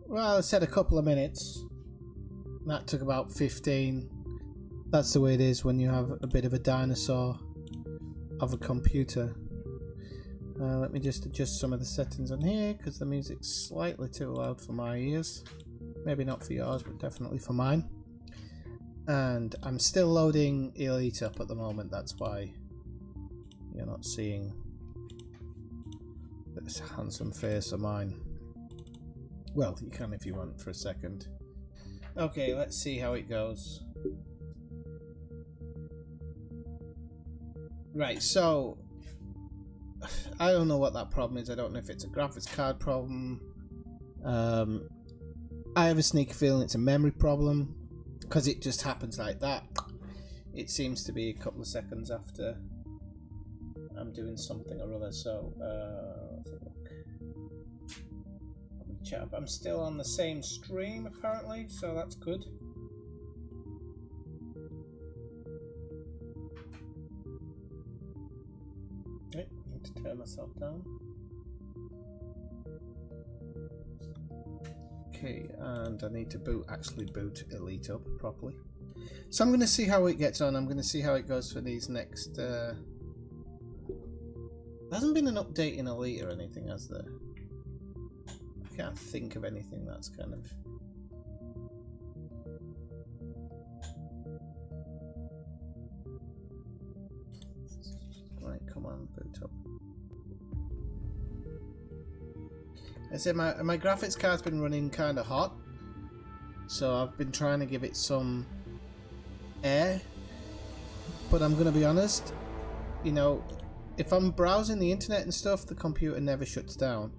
Well, I said a couple of minutes. That took about 15. That's the way it is when you have a bit of a dinosaur of a computer. Let me just adjust some of the settings on here because the music's slightly too loud for my ears. Maybe not for yours, but definitely for mine. And I'm still loading Elite up at the moment, that's why you're not seeing this handsome face of mine. Well, you can if you want for a second. Okay, let's see how it goes. Right, so I don't know what that problem is. I don't know if it's a graphics card problem. I have a sneaky feeling it's a memory problem because it just happens like that. It seems to be a couple of seconds after I'm doing something or other. So let's have a look. I'm still on the same stream apparently, so that's good. Okay, I need to turn myself down. Okay, and I need to actually boot Elite up properly. So I'm going to see how it gets on. I'm going to see how it goes for these next. There hasn't been an update in Elite or anything, has there? I can't think of anything that's kind of. Right, come on, boot up. I said my graphics card's been running kind of hot, so I've been trying to give it some air. But I'm gonna be honest, you know, if I'm browsing the internet and stuff, the computer never shuts down.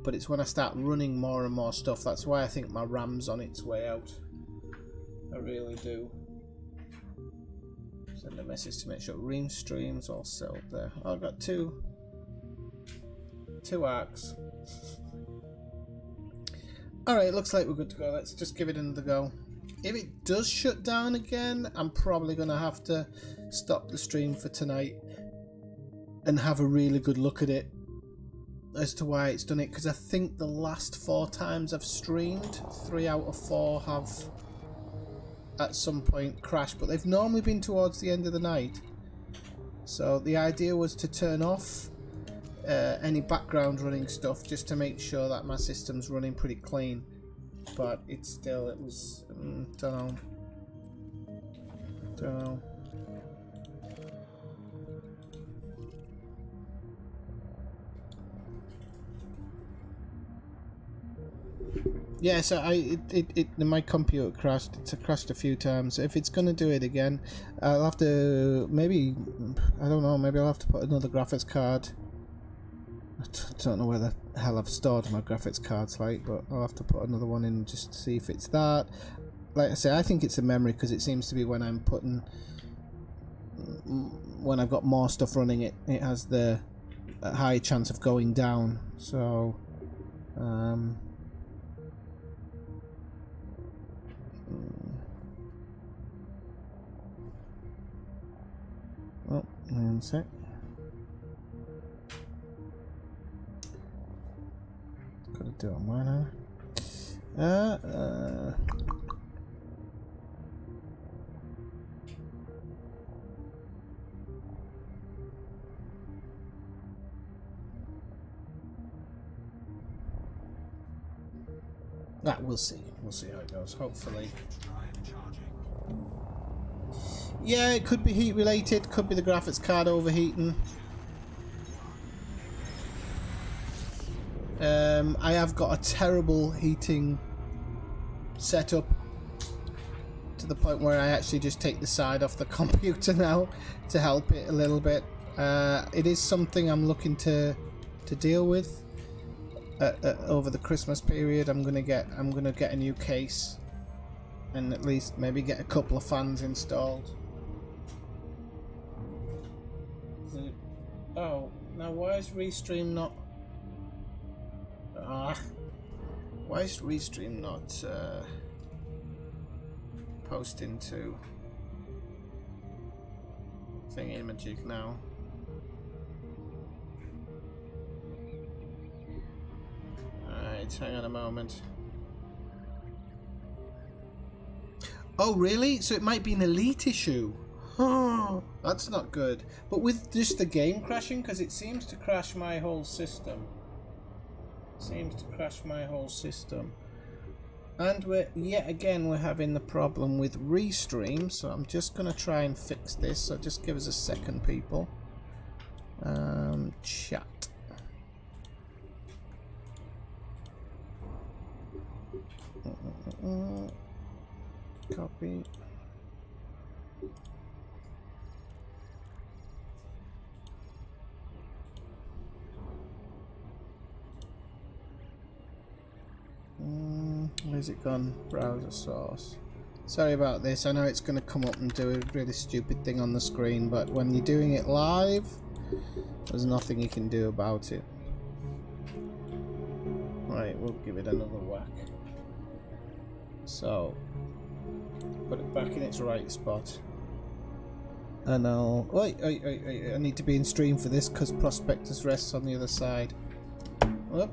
But it's when I start running more and more stuff. That's why I think my RAM's on its way out. I really do. Send a message to make sure Ream streams all set up there. Oh, I've got two arcs. Alright, looks like we're good to go. Let's just give it another go. If it does shut down again, I'm probably going to have to stop the stream for tonight and have a really good look at it as to why it's done it, because I think the last 4 times I've streamed, 3 out of 4 have at some point crashed, but they've normally been towards the end of the night. So the idea was to turn off any background running stuff just to make sure that my system's running pretty clean, but it was don't know. Yeah, so my computer crashed. It's crashed a few times. If it's gonna do it again, I'll have to maybe I'll have to put another graphics card. I don't know where the hell I've stored my graphics cards, but I'll have to put another one in just to see if it's that. Like I say, I think it's a memory because it seems to be when I've got more stuff running, it has the high chance of going down. So. Oh, one sec. Gotta do it on mine, huh? We'll see. We'll see how it goes. Hopefully. Yeah, it could be heat related. Could be the graphics card overheating. I have got a terrible heating setup to the point where I actually just take the side off the computer now to help it a little bit. It is something I'm looking to deal with over the Christmas period. I'm gonna get a new case and at least maybe get a couple of fans installed. Oh, now why is Restream not? Why is Restream not posting to Thingamajig now? Alright, hang on a moment. Oh, really? So it might be an elite issue. Oh, that's not good. But with just the game crashing, because it seems to crash my whole system. And yet again we're having the problem with restream, so I'm just going to try and fix this. So just give us a second, people. Chat. Copy. Where's it gone? Browser source. Sorry about this. I know it's going to come up and do a really stupid thing on the screen, but when you're doing it live, there's nothing you can do about it. Right, we'll give it another whack. So, put it back in its right spot. And I'll... Wait, I need to be in stream for this because Prospectus rests on the other side. Whoop.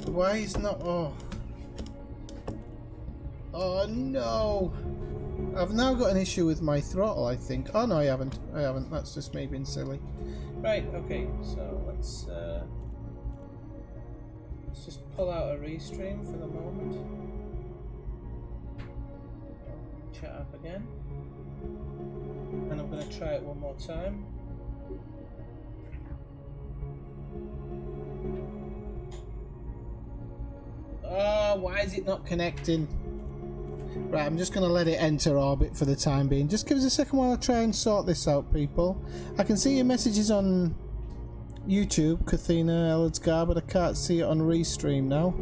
Why is not... Oh no! I've now got an issue with my throttle, I think. Oh no, I haven't. That's just me being silly. Right, okay, so let's just pull out a restream for the moment. Chat up again. And I'm going to try it one more time. Oh, why is it not connecting? Right, I'm just going to let it enter orbit for the time being. Just give us a second while I try and sort this out, people. I can see your messages on YouTube, Kathina Ellidsgar, but I can't see it on Restream now.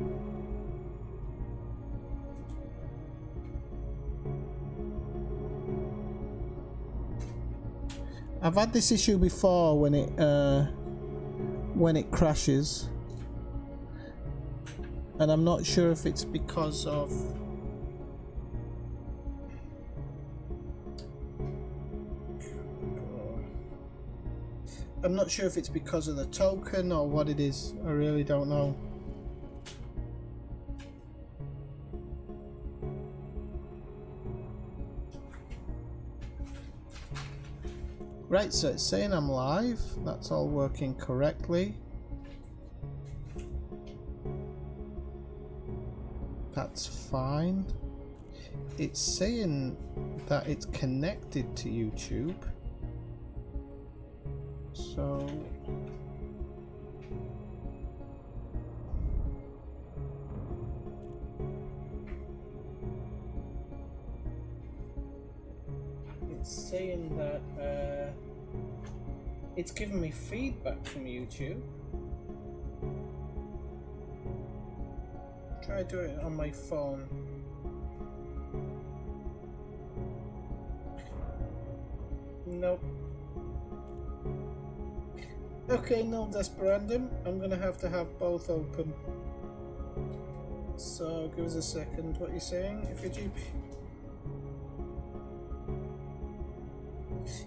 I've had this issue before when it crashes, and I'm not sure if it's because of the token or what it is. I really don't know. Right, so it's saying I'm live. That's all working correctly. That's fine. It's saying that it's connected to YouTube. So it's saying that it's giving me feedback from YouTube. Try doing it on my phone. Nope. Okay, no desperandum. I'm gonna have to have both open. So give us a second. What are you saying? If your GP...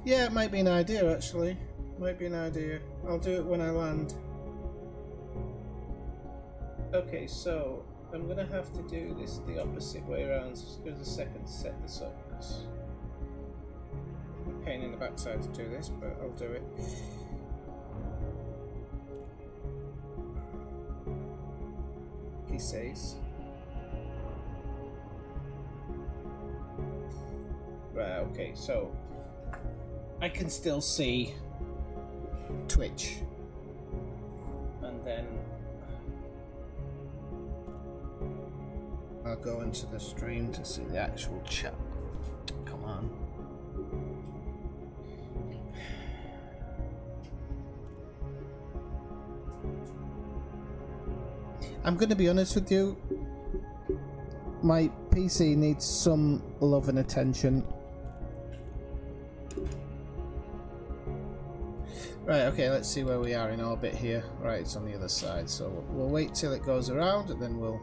Yeah, it might be an idea actually. Might be an idea. I'll do it when I land. Okay, so I'm gonna have to do this the opposite way around. So just give us a second to set this up. It's a pain in the backside to do this, but I'll do it. He says. Right, okay, so I can still see Twitch, and then I'll go into the stream to see the actual chat. Come on. I'm going to be honest with you, my PC needs some love and attention. Right, okay, let's see where we are in orbit here. Right, it's on the other side, so we'll wait till it goes around and then we'll...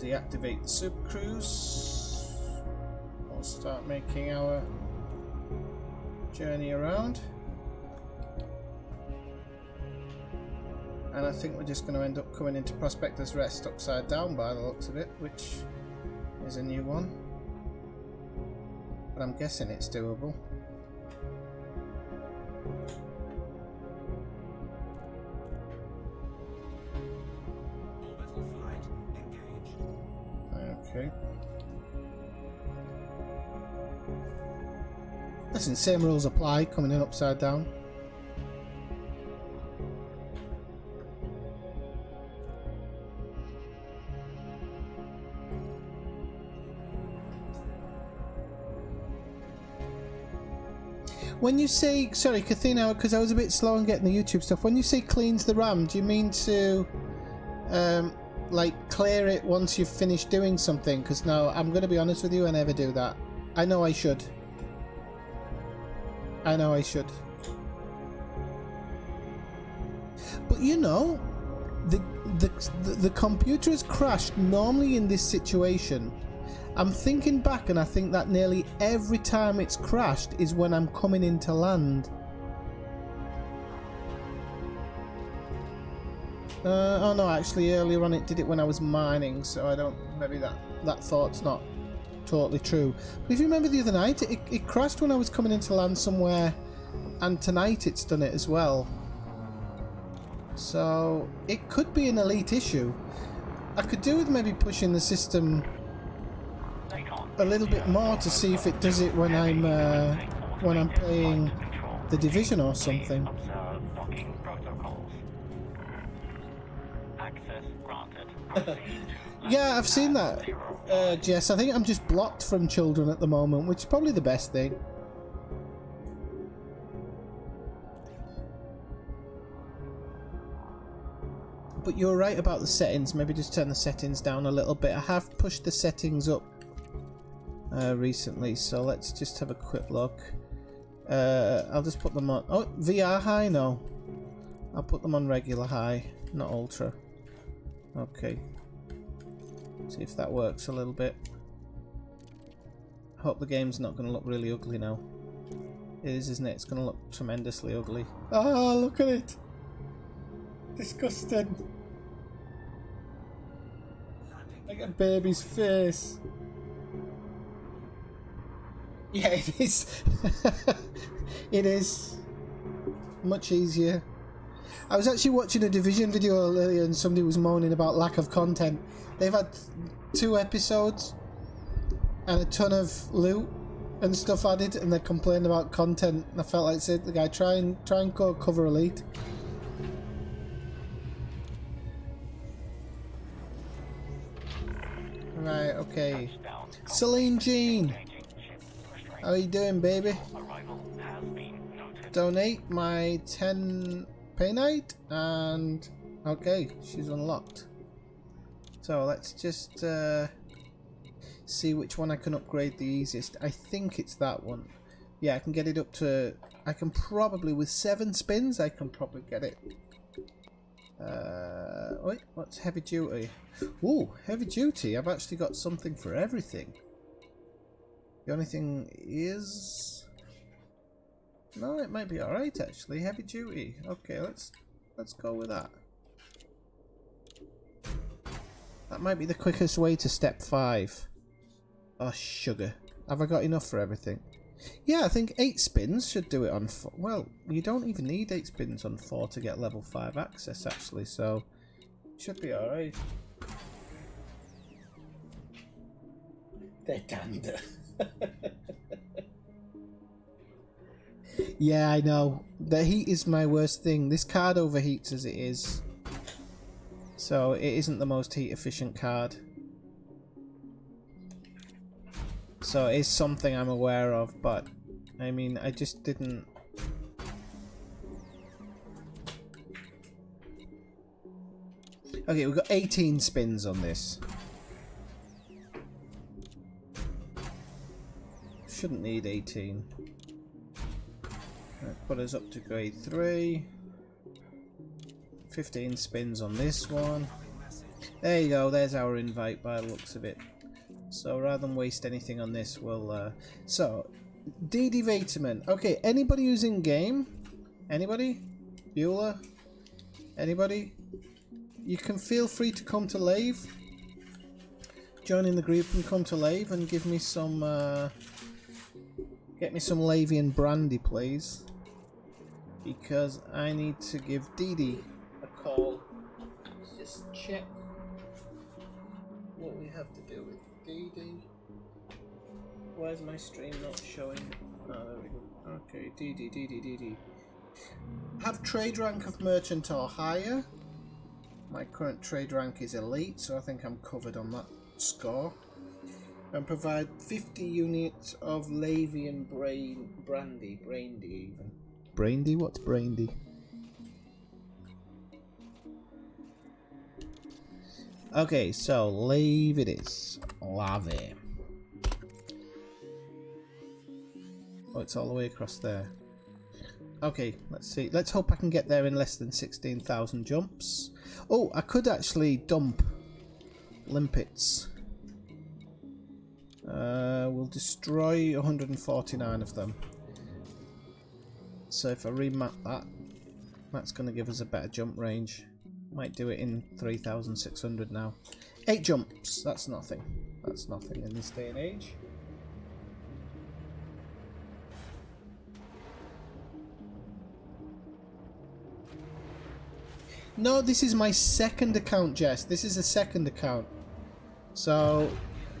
deactivate the Super Cruise. We'll start making our journey around. And I think we're just going to end up coming into Prospector's Rest upside down by the looks of it, which is a new one. But I'm guessing it's doable. Okay. Listen, same rules apply, coming in upside down. When you say, sorry Kathina, because I was a bit slow on getting the YouTube stuff, when you say cleans the RAM, do you mean to like clear it once you've finished doing something? Because now, I'm going to be honest with you, I never do that. I know I should. I know I should. But you know, the computer has crashed normally in this situation. I'm thinking back and I think that nearly every time it's crashed is when I'm coming into land. Oh no, actually earlier on it did it when I was mining, so I don't, maybe that thought's not totally true. But if you remember the other night, it crashed when I was coming into land somewhere, and tonight it's done it as well. So it could be an elite issue. I could do with maybe pushing the system a little bit more to see if it does it when I'm playing the Division or something. Yeah, I've seen that, Jess. I think I'm just blocked from children at the moment, which is probably the best thing. But you're right about the settings. Maybe just turn the settings down a little bit. I have pushed the settings up recently, so let's just have a quick look. I'll just put them on. Oh, VR high? No. I'll put them on regular high, not ultra. Okay. See if that works a little bit. Hope the game's not going to look really ugly now. It is, isn't it? It's going to look tremendously ugly. Oh, look at it! Disgusting. Like a baby's face. Yeah, it is. It is. Much easier. I was actually watching a Division video earlier and somebody was moaning about lack of content. They've had 2 episodes and a ton of loot and stuff added, and they're complaining about content. And I felt like saying to the guy, try and go cover elite. Right, okay. Celine Jean, how are you doing, baby? Donate my 10 pay night, and okay, she's unlocked. So let's just see which one I can upgrade the easiest. I think it's that one. Yeah, I can get it up to, I can probably, with 7 spins, I can probably get it. Wait, what's heavy duty? Ooh, heavy duty. I've actually got something for everything. The only thing is, no, it might be alright actually. Heavy duty. Okay, let's go with that. That might be the quickest way to step 5. Oh, sugar. Have I got enough for everything? Yeah, I think 8 spins should do it on 4. Well, you don't even need 8 spins on 4 to get level 5 access actually, so should be alright. They're dander. Yeah, I know. The heat is my worst thing. This card overheats as it is. So it isn't the most heat efficient card. So it is something I'm aware of, but I mean, I just didn't. Okay, we've got 18 spins on this. Shouldn't need 18. That put us up to grade 3. 15 spins on this one. There you go, there's our invite by the looks of it. So rather than waste anything on this, we'll... So, DD Vitamin. Okay, anybody who's in game? Anybody? Bueller? Anybody? You can feel free to come to Lave. Join in the group and come to Lave and give me some... get me some Lavian brandy, please. Because I need to give DD a call. Let's just check what we have to do with DD. Why is my stream not showing? Oh, there we go. Okay, DD. Have trade rank of merchant or higher. My current trade rank is elite, so I think I'm covered on that score. And provide 50 units of Lavian brandy even. Brandy? What's brandy? Okay, so Lave it is. Lave. Oh, it's all the way across there. Okay, let's see. Let's hope I can get there in less than 16,000 jumps. Oh, I could actually dump limpets. We'll destroy 149 of them. So if I remap that, that's going to give us a better jump range. Might do it in 3,600 now. 8 jumps, that's nothing. That's nothing in this day and age. No, this is my second account, Jess. This is a second account. So,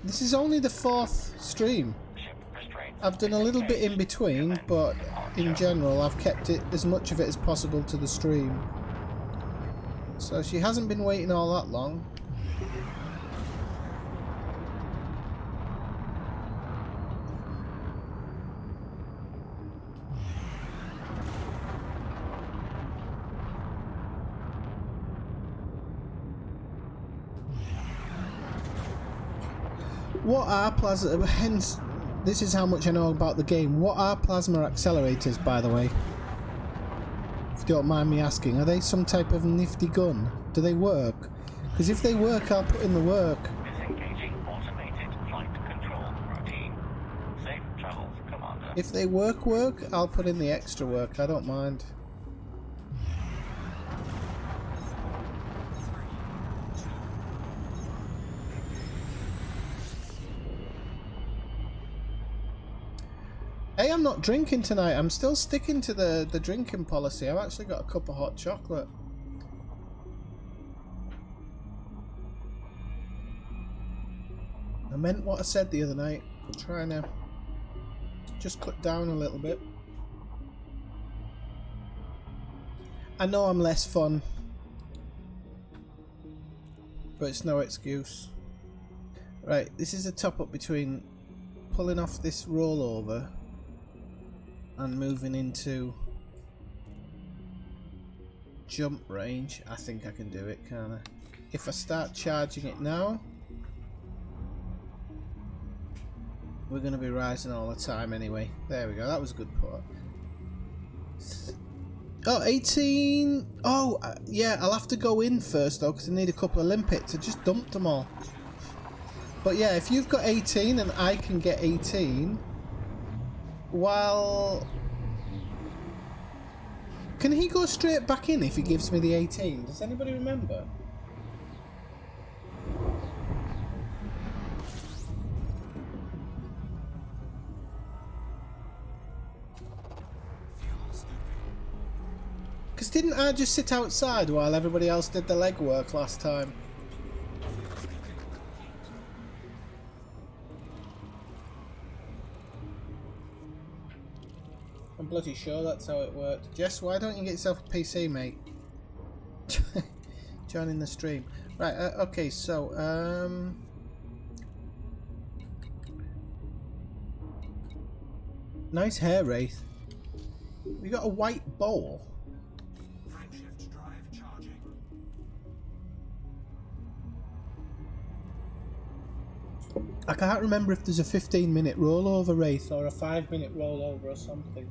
this is only the 4th stream. I've done a little bit in between, but in general, I've kept it as much of it as possible to the stream. So she hasn't been waiting all that long. What are plasma... Hence, this is how much I know about the game. What are plasma accelerators, by the way? If you don't mind me asking. Are they some type of nifty gun? Do they work? Because if they work, I'll put in the work. Disengaging automated flight control routine. Safe travels, Commander. If they work, I'll put in the extra work. I don't mind. Hey, I'm not drinking tonight. I'm still sticking to the drinking policy. I've actually got a cup of hot chocolate. I meant what I said the other night. I'm trying to just cut down a little bit. I know I'm less fun, but it's no excuse. Right, this is a top up between pulling off this rollover and moving into jump range. I think I can do it, can't I? If I start charging it now, we're going to be rising all the time anyway. There we go, that was a good put. Oh, 18! Oh, yeah, I'll have to go in first though, because I need a couple of limpets. I just dumped them all. But yeah, if you've got 18 and I can get 18... Well, can he go straight back in if he gives me the 18? Does anybody remember? Because didn't I just sit outside while everybody else did the legwork last time? I'm bloody sure that's how it worked. Jess, why don't you get yourself a PC, mate? Joining the stream. Right, okay, so, nice hair, Wraith. We got a white bowl. I can't remember if there's a 15-minute rollover, Wraith, or a 5-minute rollover or something.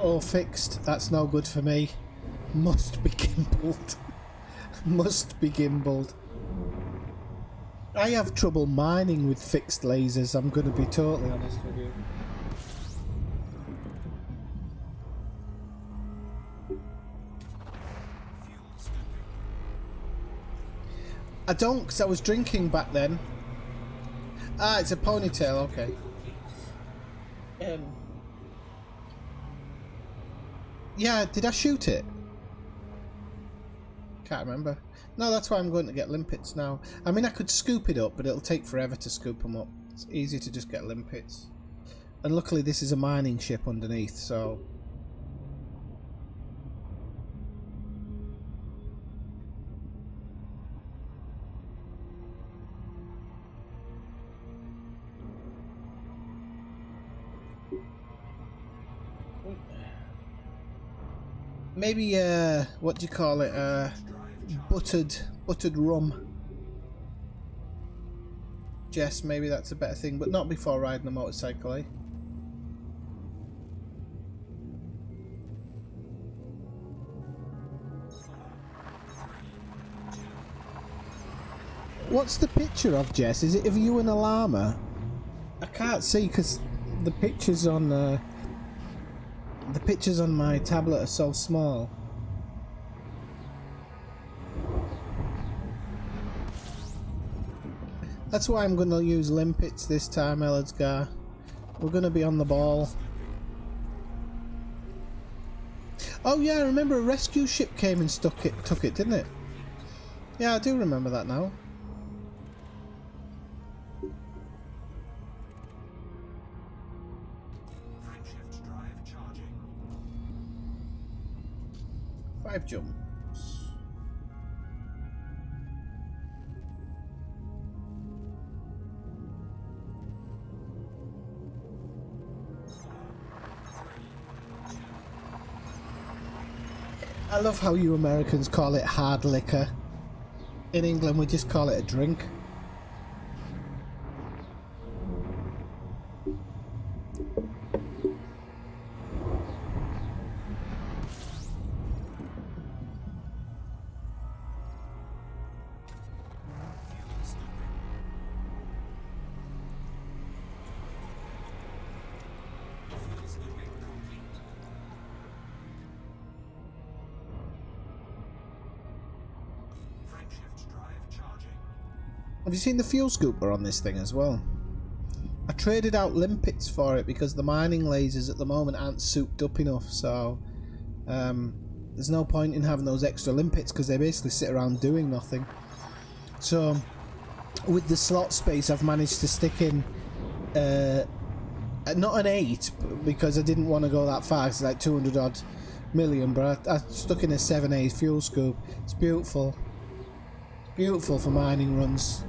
Oh, fixed. That's no good for me. Must be gimbaled. Must be gimbaled. I have trouble mining with fixed lasers, I'm going to be totally honest with you. I don't, because I was drinking back then. Ah, it's a ponytail, okay. Yeah, did I shoot it? Can't remember. No, that's why I'm going to get limpets now. I mean, I could scoop it up, but it'll take forever to scoop them up. It's easy to just get limpets. And luckily this is a mining ship underneath, so... Maybe, what do you call it? Buttered rum. Jess, maybe that's a better thing, but not before riding a motorcycle, eh? What's the picture of, Jess? Is it of you and a llama? I can't see because the pictures on my tablet are so small. That's why I'm going to use limpets this time, Ellersgar. We're going to be on the ball. Oh yeah, I remember a rescue ship came and took it, didn't it? Yeah, I do remember that now. Frameshift drive charging. 5 jumps. I love how you Americans call it hard liquor. In England we just call it a drink. Have you seen the fuel scooper on this thing as well? I traded out limpets for it because the mining lasers at the moment aren't souped up enough, so there's no point in having those extra limpets because they basically sit around doing nothing. So with the slot space I've managed to stick in not an 8 because I didn't want to go that far, it's like 200 odd million, but I stuck in a 7A fuel scoop. It's beautiful. Beautiful for mining runs.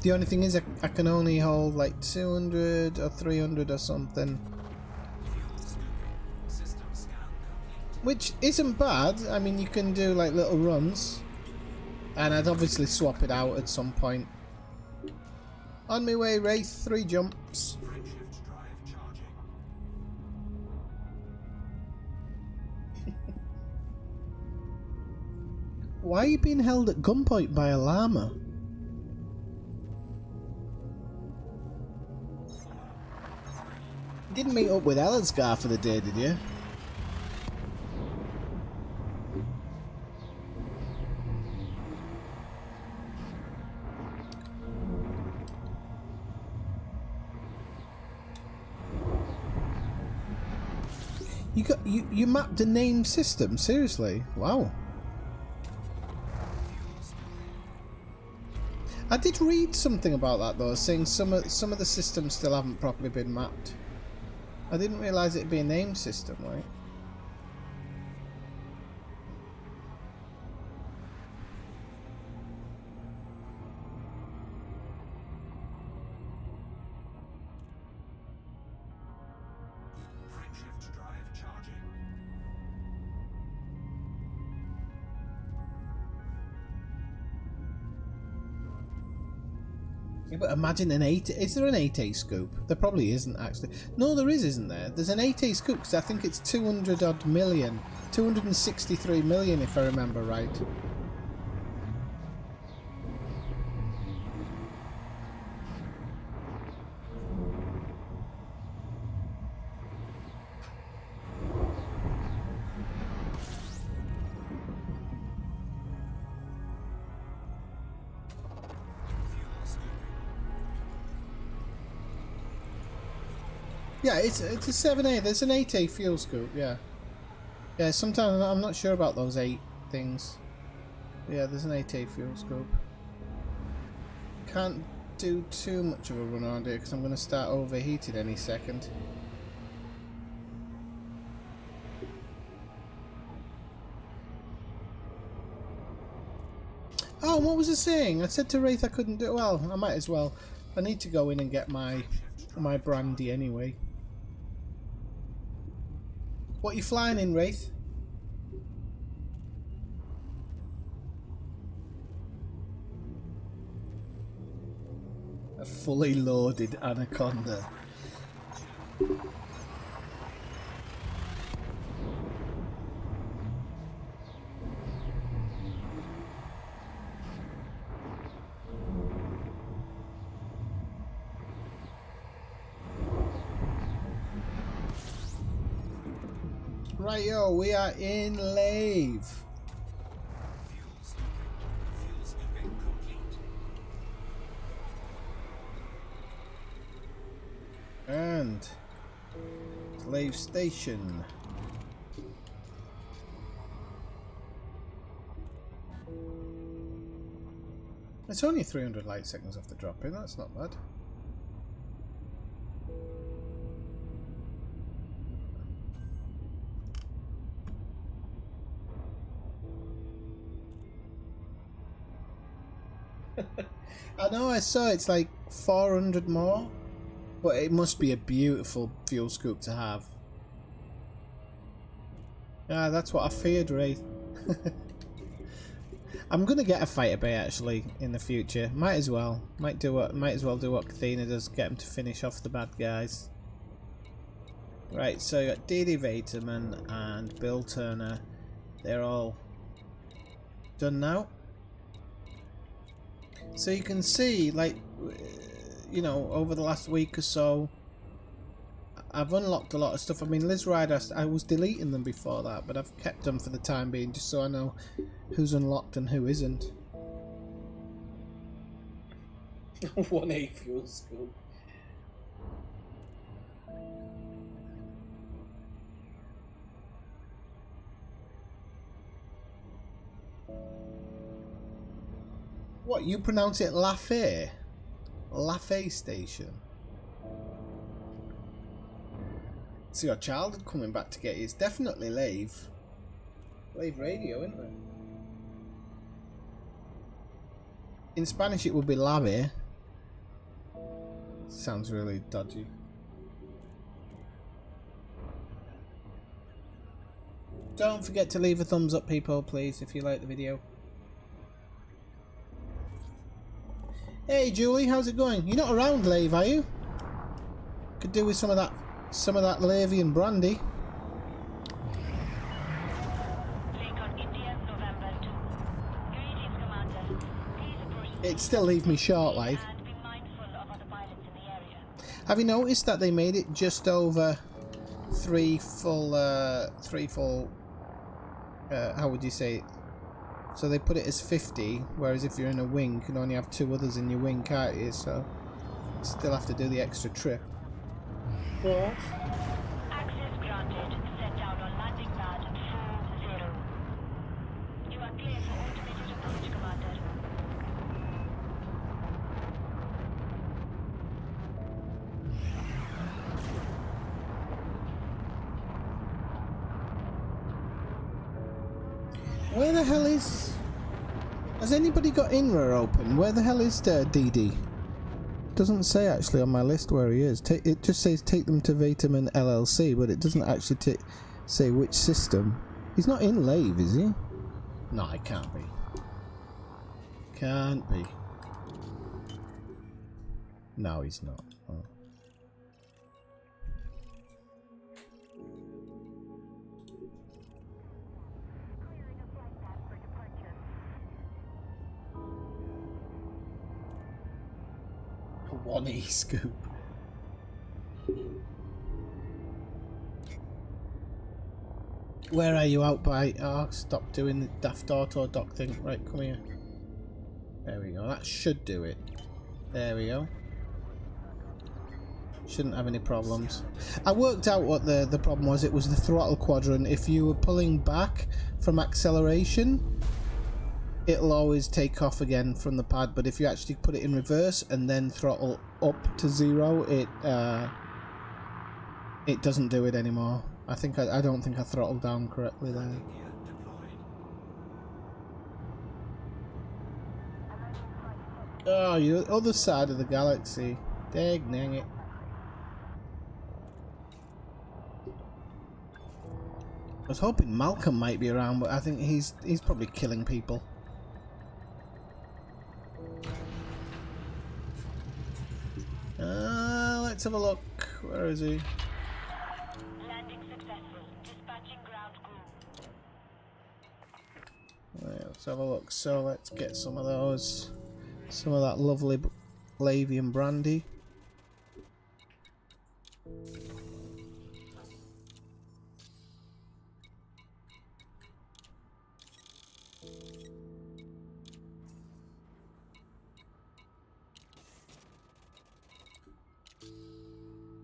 The only thing is I can only hold like 200 or 300 or something. Which isn't bad. I mean, you can do like little runs. And I'd obviously swap it out at some point. On my way, Wraith, 3 jumps. Why are you being held at gunpoint by a llama? You didn't meet up with Ellersgar for the day, did you? You mapped a name system? Seriously? Wow. I did read something about that though, saying some of the systems still haven't properly been mapped. I didn't realise it'd be a name system, right? Frameshift drive charging. Yeah, but imagine an 8. Is there an 8A scoop? There probably isn't actually. No, there is, isn't there? There's an 8A scoop because I think it's 200 odd million. 263 million if I remember right. Yeah, it's a 7A. There's an 8A fuel scoop, yeah. Yeah, sometimes I'm not sure about those 8 things. Yeah, there's an 8A fuel scoop. Can't do too much of a run around here because I'm going to start overheated any second. Oh, what was I saying? I said to Wraith I couldn't do it. Well, I might as well. I need to go in and get my brandy anyway. What are you flying in, Wraith? A fully loaded Anaconda. Right, yo, we are in Lave. Fuel scooping complete. And Lave Station. It's only 300 light seconds off the drop in, that's not bad. I know, I saw it's like 400 more, but it must be a beautiful fuel scoop to have. Yeah, that's what I feared, Wraith. I'm gonna get a fighter bay actually in the future. Might as well. Might as well do what Athena does, get him to finish off the bad guys. Right, so you got D.D. Vaterman and Bill Turner. They're all done now. So you can see, like, you know, over the last week or so, I've unlocked a lot of stuff. I mean, Liz Rider, I was deleting them before that, but I've kept them for the time being, just so I know who's unlocked and who isn't. 1A fuel scoop. What, you pronounce it Lafay? Lafay Station? So your child coming back to get you. It's definitely Lave. Lave Radio, isn't it? In Spanish it would be Lave. Sounds really dodgy. Don't forget to leave a thumbs up, people, please, if you like the video. Hey Julie, how's it going? You're not around, Lave, are you? Could do with some of that Lavian brandy. It still leaves me short, like. Have you noticed that they made it just over three full how would you say it? So they put it as 50, whereas if you're in a wing, you can only have 2 others in your wing, can't you? So you still have to do the extra trip. What? Access granted. Set down on landing pad 40. You are clear for automated approach, Commander. Where the hell is... Has anybody got INRA open? Where the hell is DD? Doesn't say actually on my list where he is. It just says take them to Vaterman LLC, but it doesn't actually say which system. He's not in Lave, is he? No, he can't be. Can't be. No, he's not. Oh. One e-scoop. Where are you out by? Oh, stop doing the daft auto dock thing. Right, come here. There we go. That should do it. There we go. Shouldn't have any problems. I worked out what the problem was. It was the throttle quadrant. If you were pulling back from acceleration, it'll always take off again from the pad. But if you actually put it in reverse and then throttle up to 0, it doesn't do it anymore. I don't think I throttled down correctly there. Gear deployed. Oh, you're the other side of the galaxy. Dang it. I was hoping Malcolm might be around, but I think he's probably killing people. Let's have a look. Where is he? Landing successful. Dispatching ground crew. Right, let's have a look. So let's get some of those. Some of that lovely Lavian brandy.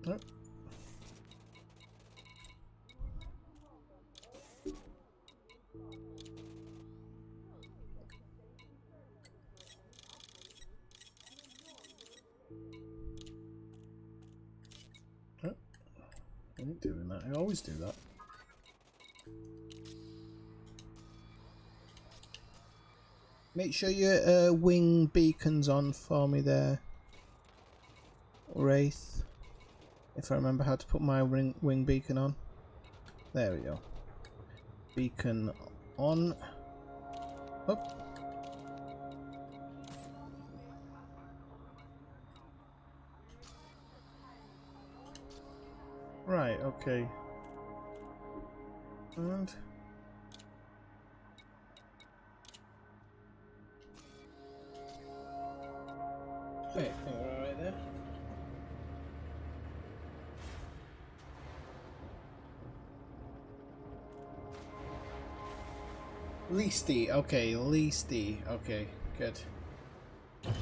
Oh. Oh. I ain't doing that. I always do that. Make sure your wing beacon's on for me there, Wraith. If I remember how to put my wing beacon on. There we go. Beacon on. Oh. Right, okay. And wait, I think we're alright there. Leasty, okay, Leasty, okay, good. Ship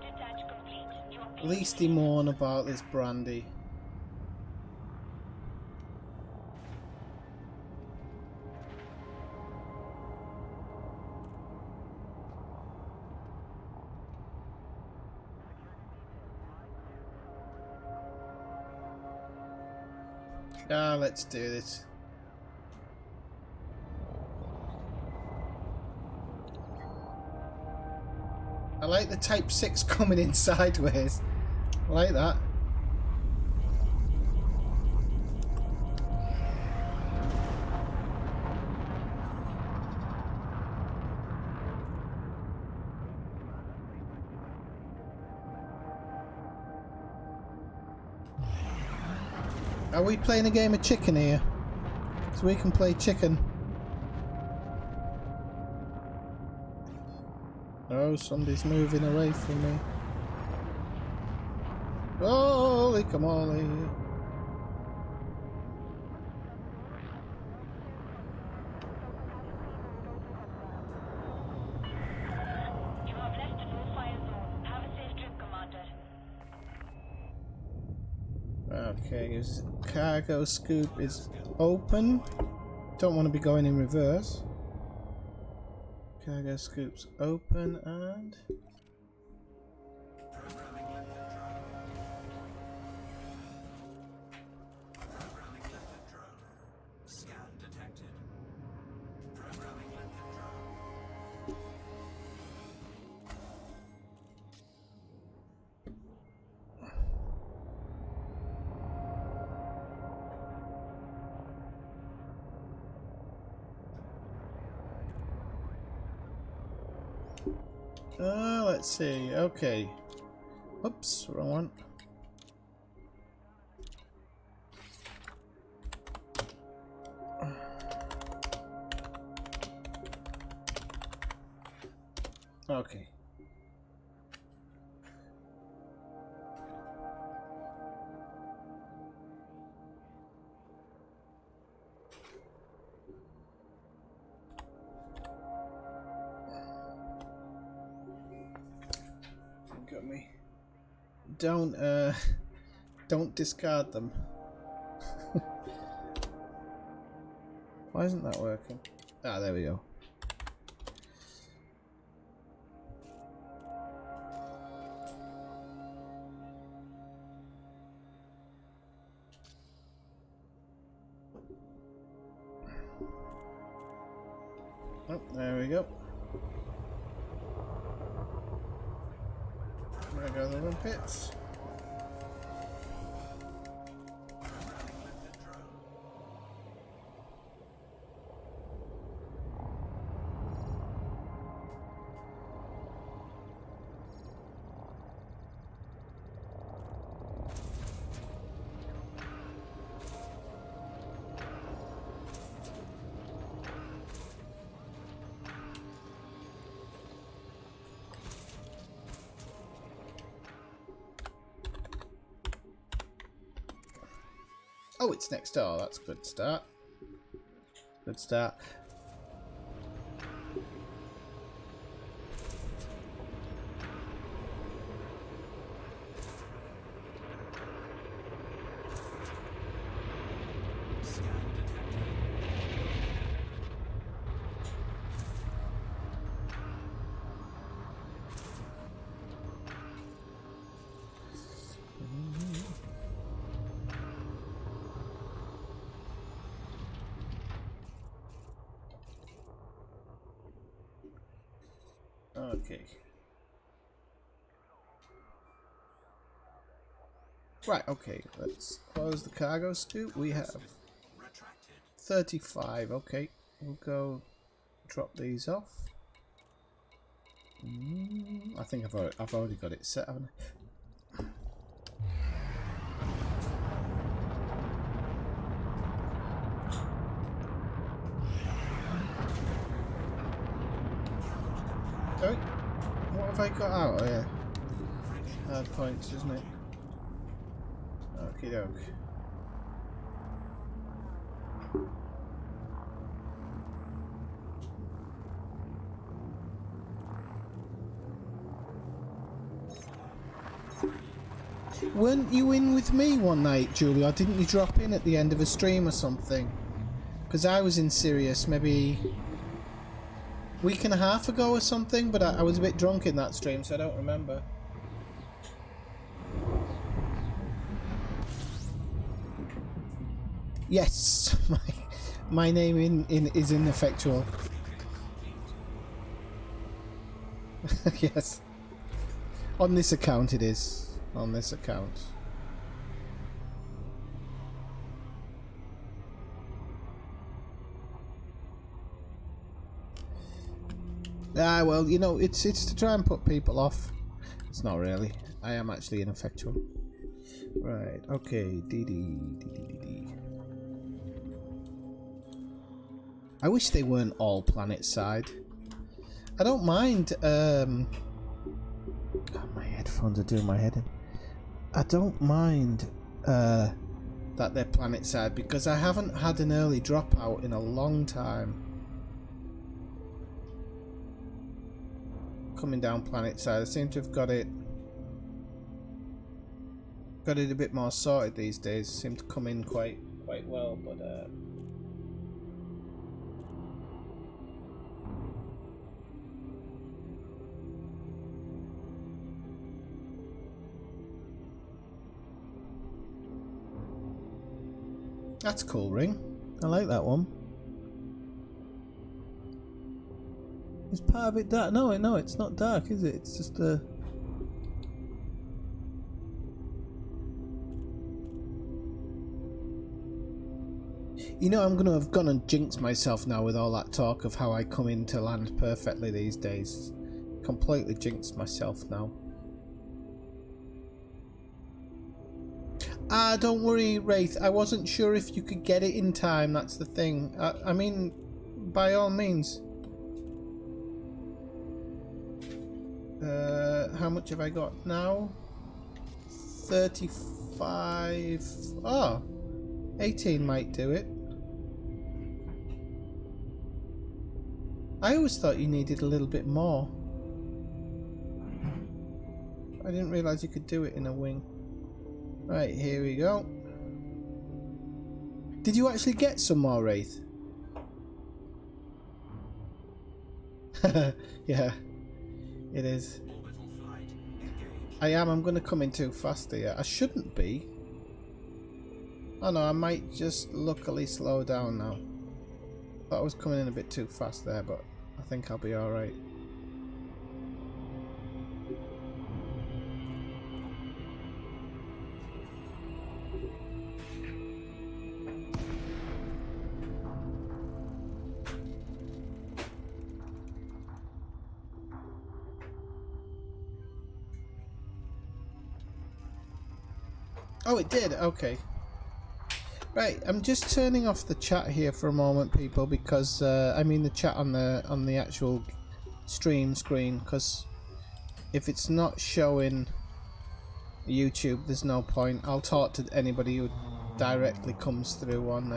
detach complete. You are Leasty mourn about this brandy. Ah, let's do this. I like the Type 6 coming in sideways. I like that. Are we playing a game of chicken here? So we can play chicken. Oh, somebody's moving away from me. Holy camole. You have left the no-fire zone. Have a safe trip, Commander. Okay, his cargo scoop is open. Don't want to be going in reverse. Cargo scoop's open and Programming lifted drone. Programming lifted drone. Scan detected. Programming lifted drone. Let's see. Okay. Oops, wrong one. Okay. Got me. Don't discard them. Why isn't that working? Ah, there we go. Oh, there we go. There go the limpets. Oh, it's next door. That's a good start. Good start. Okay. Right, okay, let's close the cargo scoop. We have 35, okay. We'll go drop these off. I think I've already got it set, haven't I? Sorry? What have I got out? Oh yeah. Hard points, isn't it? Okie doke. Weren't you in with me one night, Julie, or didn't you drop in at the end of a stream or something? Because I was in Sirius maybe a week and a half ago or something, but I was a bit drunk in that stream, so I don't remember. Yes, my name is ineffectual. Yes. On this account it is. On this account. Ah, well, you know, it's to try and put people off. It's not really. I am actually ineffectual. Right, okay, DD. I wish they weren't all planet side. I don't mind, God, my headphones are doing my head in. I don't mind that they're planet side because I haven't had an early dropout in a long time. Coming down planet side, I seem to have got it a bit more sorted these days. Seem to come in quite well, but that's a cool ring. I like that one. Is part of it dark? No, it's not dark, is it? It's just a... You know, I'm have gone and jinxed myself now with all that talk of how I come into land perfectly these days. Completely jinxed myself now. Ah, don't worry, Wraith. I wasn't sure if you could get it in time. That's the thing. I mean, by all means. How much have I got now? 35. Oh, 18 might do it. I always thought you needed a little bit more. I didn't realise you could do it in a wing. Right, here we go. Did you actually get some more, Wraith? Yeah, it is. I'm going to come in too fast here. I shouldn't be. Oh no, I might just luckily slow down now. Thought I was coming in a bit too fast there, but I think I'll be alright. Oh, it did? Okay. Right, I'm just turning off the chat here for a moment, people, because I mean the chat on the actual stream screen, because if it's not showing YouTube, there's no point. I'll talk to anybody who directly comes through on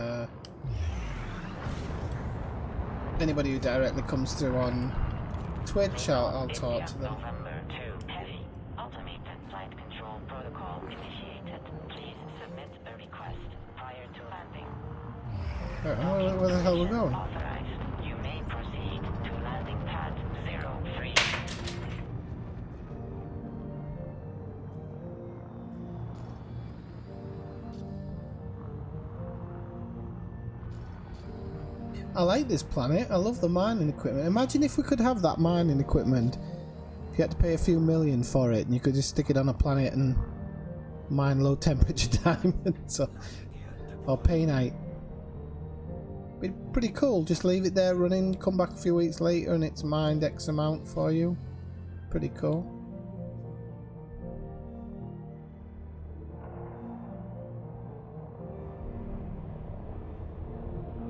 Twitch. I'll talk to them. November 2 Heavy. Automated flight control protocol initiated. Please submit a request prior to landing. Where the hell are we going? Authorized. You may proceed to landing pad 03. I like this planet. I love the mining equipment. Imagine if we could have that mining equipment. If you had to pay a few million for it and you could just stick it on a planet and mine low temperature diamonds or painite. Be pretty cool. Just leave it there running, come back a few weeks later and it's mined X amount for you. Pretty cool.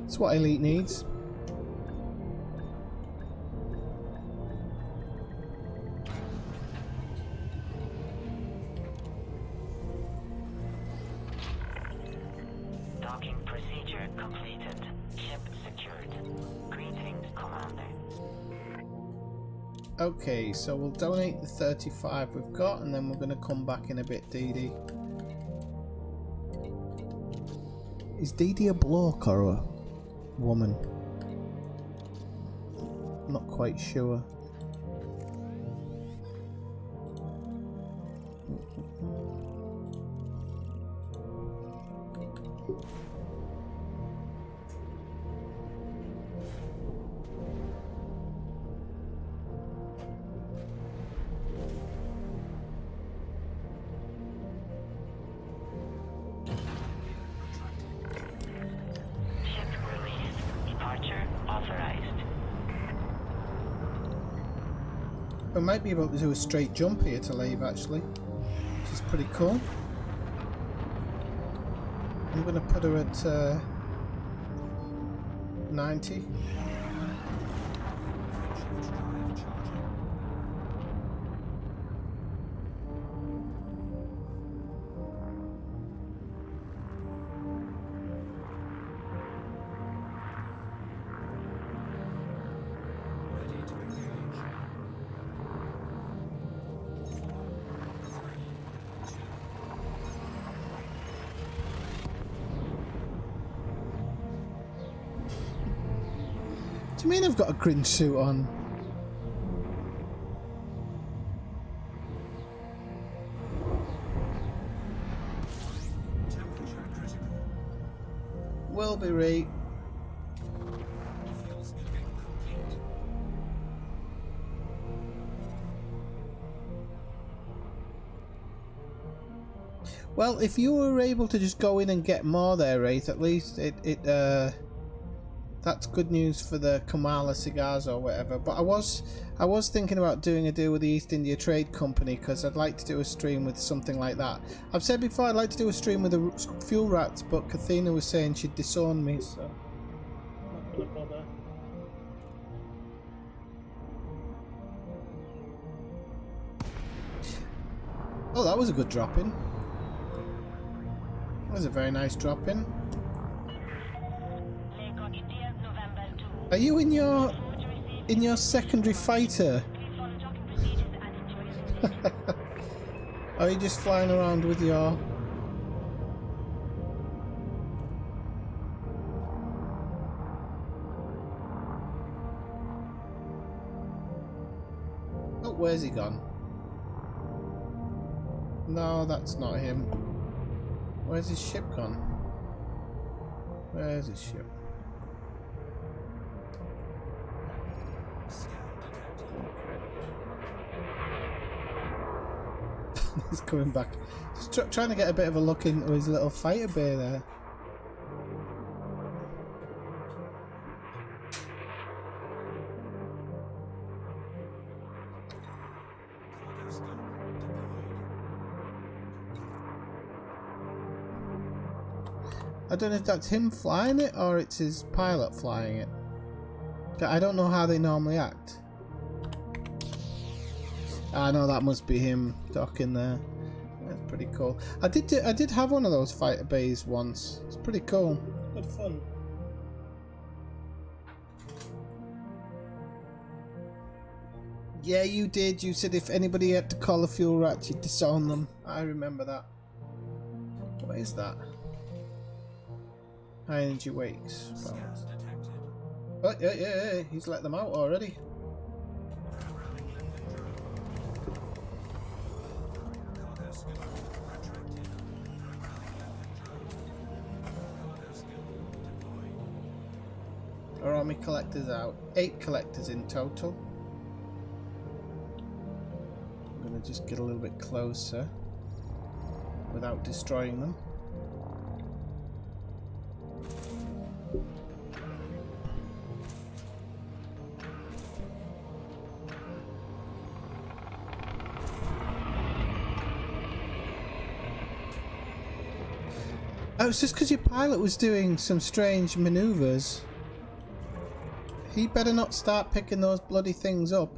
It's what Elite needs. Docking procedure completed. Ship secured. Greetings, Commander. Okay, so we'll donate the 35 we've got and then we're going to come back in a bit, DD. Is DD a bloke or a woman? Not quite sure. I might be able to do a straight jump here to leave actually, which is pretty cool. I'm going to put her at 90. What do you mean I've got a green suit on? Temperature critical. Will be right. Fuel skipping complete. Well, if you were able to just go in and get more there, Wraith, at least that's good news for the Kamala cigars or whatever. But I was thinking about doing a deal with the East India Trade Company because I'd like to do a stream with something like that. I've said before I'd like to do a stream with the fuel rats, but Kathina was saying she'd disown me, so I'm not gonna bother. Oh, that was a good drop in. That was a very nice drop in. Are you in your secondary fighter? Are you just flying around with your... Oh, where's he gone? No, that's not him. Where's his ship gone? Where's his ship? He's coming back. Just trying to get a bit of a look into his little fighter bay there. I don't know if that's him flying it or it's his pilot flying it. I don't know how they normally act. I know that must be him docking there. That's pretty cool. I did have one of those fighter bays once. It's pretty cool. Good fun. Yeah, you did. You said if anybody had to call a fuel rat, you'd disown them. I remember that. What is that? High energy wakes. Oh, yeah, he's let them out already. Our army collectors out. 8 collectors in total. I'm gonna just get a little bit closer without destroying them. Oh, it's just because your pilot was doing some strange maneuvers. He better not start picking those bloody things up.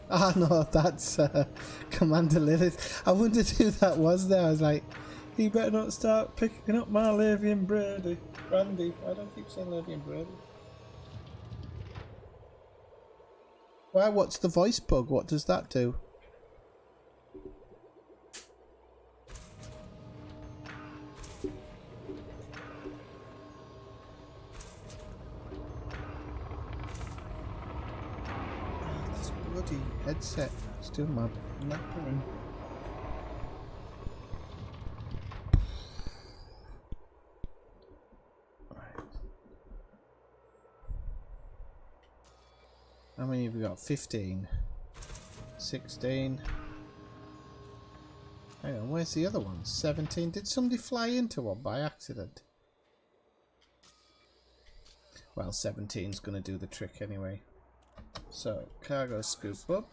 Ah, no, that's Commander Lilith. I wondered who that was there. I was like, he better not start picking up my Lavian Brandy. I don't keep saying Lavian Brandy. Why, what's the voice bug? What does that do? Headset. It's doing my knackering. Right. How many have we got? 15. 16. Hang on, where's the other one? 17. Did somebody fly into one by accident? Well, 17's gonna do the trick anyway. So, cargo scoop up.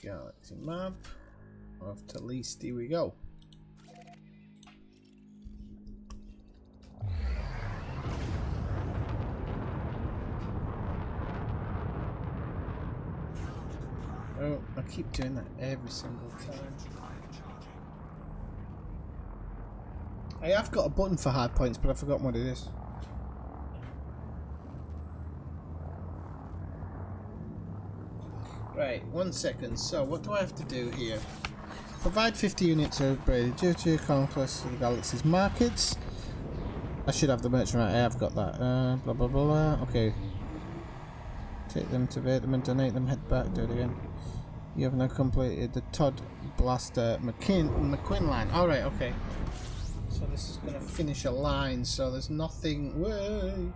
Galaxy map. Off to Leasty we go. Oh, I keep doing that every single time. I have got a button for hard points, but I've forgotten what it is. Right, 1 second. So, what do I have to do here? Provide 50 units of upgraded due to your conquest of the galaxy's markets. I should have the merchant right. I have got that. Blah blah blah. Okay. Take them to bait them and donate them. Head back. Do it again. You have now completed the Todd Blaster McQuinn line. Alright, okay. So this is gonna finish a line, so there's nothing. Way.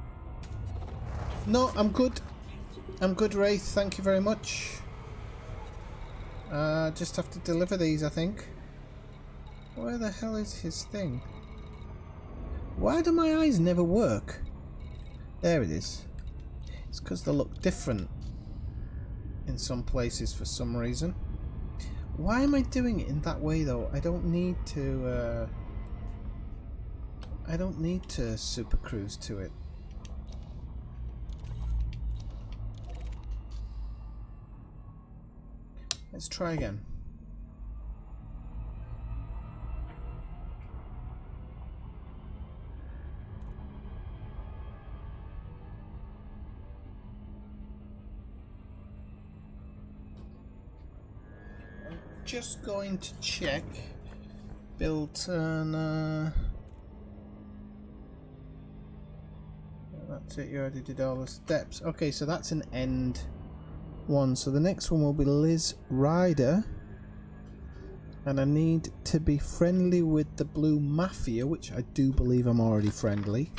No, I'm good. I'm good, Wraith. Thank you very much. Just have to deliver these, I think. Where the hell is his thing? Why do my eyes never work? There it is. It's because they look different in some places for some reason. Why am I doing it in that way though? I don't need to super cruise to it. Let's try again. Just going to check. Bill Turner. That's it, you already did all the steps. Okay, so that's an end one. So the next one will be Liz Ryder. And I need to be friendly with the Blue Mafia, which I do believe I'm already friendly.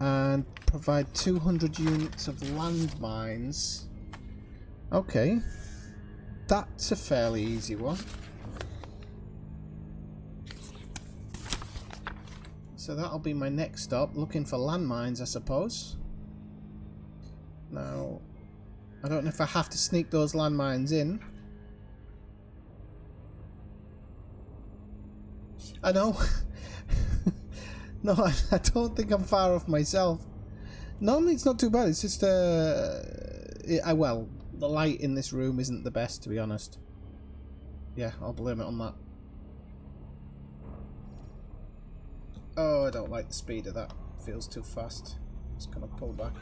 And provide 200 units of landmines. Okay. That's a fairly easy one. So that'll be my next stop, looking for landmines, I suppose. Now, I don't know if I have to sneak those landmines in. I know. No, I don't think I'm far off myself. Normally it's not too bad, it's just well, the light in this room isn't the best, to be honest. Yeah, I'll blame it on that. Oh, I don't like the speed of that. It feels too fast. Just gonna pull back.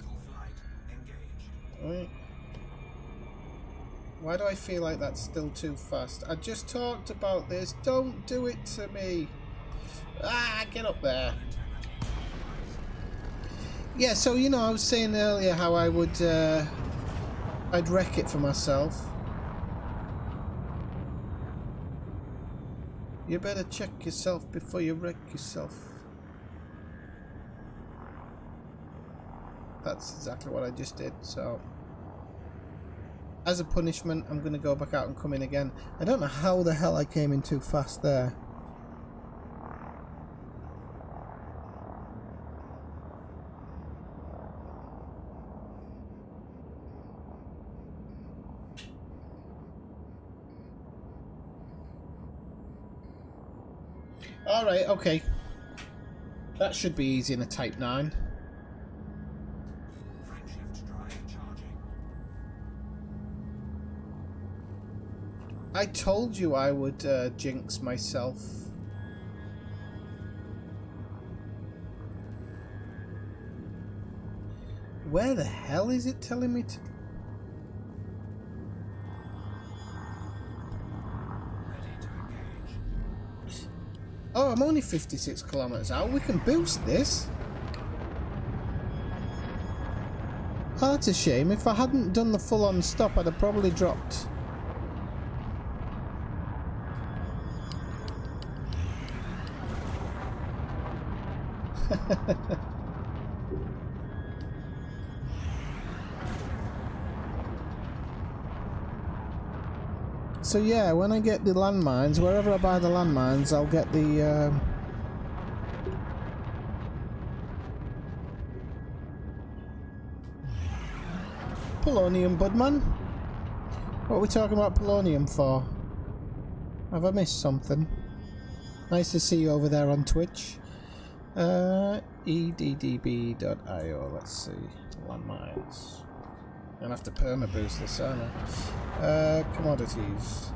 Right. Why do I feel like that's still too fast? I just talked about this. Don't do it to me. Ah, get up there. Yeah, so, you know, I was saying earlier how I would, I'd wreck it for myself. You better check yourself before you wreck yourself. That's exactly what I just did, so... As a punishment, I'm going to go back out and come in again. I don't know how the hell I came in too fast there. Alright, okay. That should be easy in a Type 9. I told you I would jinx myself. Where the hell is it telling me to... Oh, I'm only 56 kilometers out. We can boost this. Oh, that's a shame. If I hadn't done the full-on stop, I'd have probably dropped... So yeah, when I get the landmines, wherever I buy the landmines, I'll get the polonium, Budman. What are we talking about polonium for? Have I missed something? Nice to see you over there on Twitch. EDDB.io, let's see. Landmines. I'm gonna have to perma boost this, aren't I? Commodities.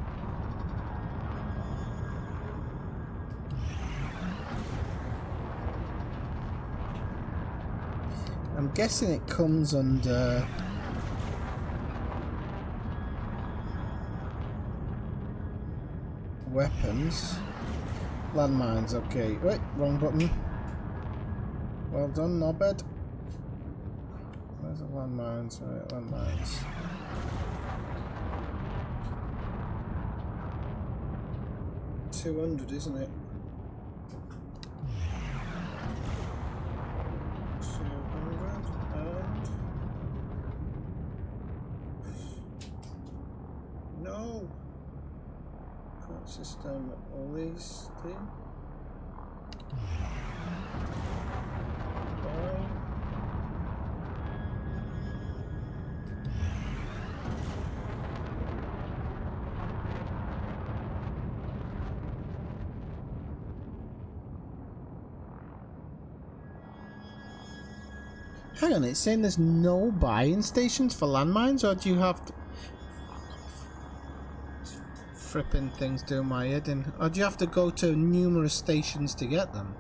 I'm guessing it comes under weapons. Landmines, okay. Wait, wrong button. Well done, Norbert. Where's the landmines? Right, landmines. $200, isn't it? 200 and... No! System listing. Okay. Hang on, it's saying there's no buy-in stations for landmines, or do you have to... Fripping things doing my head in. Or do you have to go to numerous stations to get them?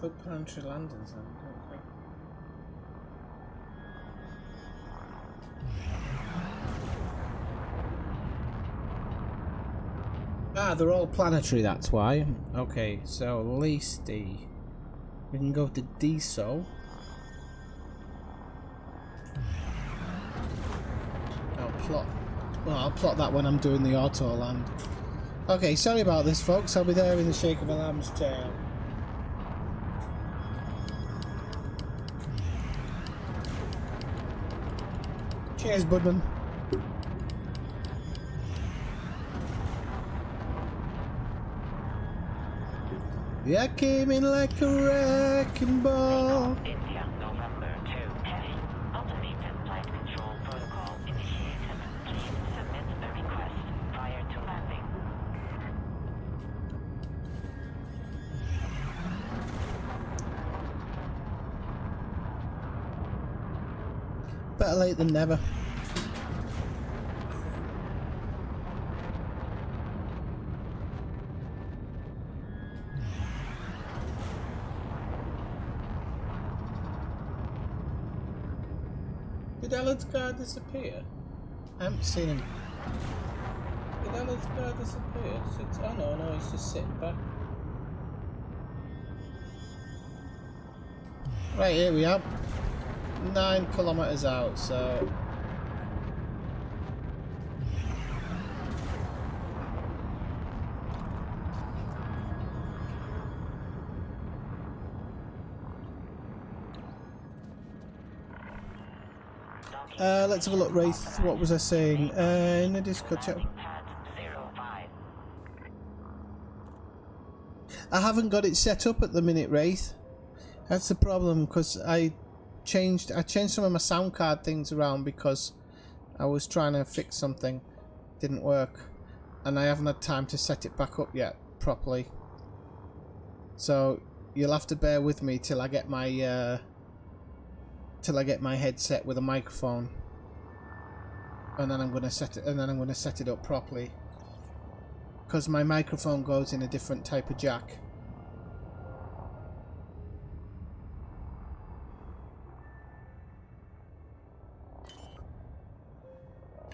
Put planetary landers then, don't we? Ah, they're all planetary, that's why. Okay, so Leasty. We can go to DSO. I'll plot that when I'm doing the auto land. Okay, sorry about this, folks. I'll be there in the shake of a lamb's tail. Cheers, Budman. I came in like a wrecking ball. India, November 2. Heavy. Automated flight control protocol initiated. Please submit a request prior to landing. Better late than never. Did Alan's car disappear? I haven't seen him. Did Alan's car disappear? Oh no, he's just sitting back. Right, here we are. 9 kilometers out, so... let's have a look, Wraith. What was I saying? In the Discord chat. I haven't got it set up at the minute, Wraith. That's the problem, because I changed some of my sound card things around because I was trying to fix something. Didn't work. And I haven't had time to set it back up yet properly. So you'll have to bear with me till I get my headset with a microphone, and then I'm going to set it up properly, because my microphone goes in a different type of jack.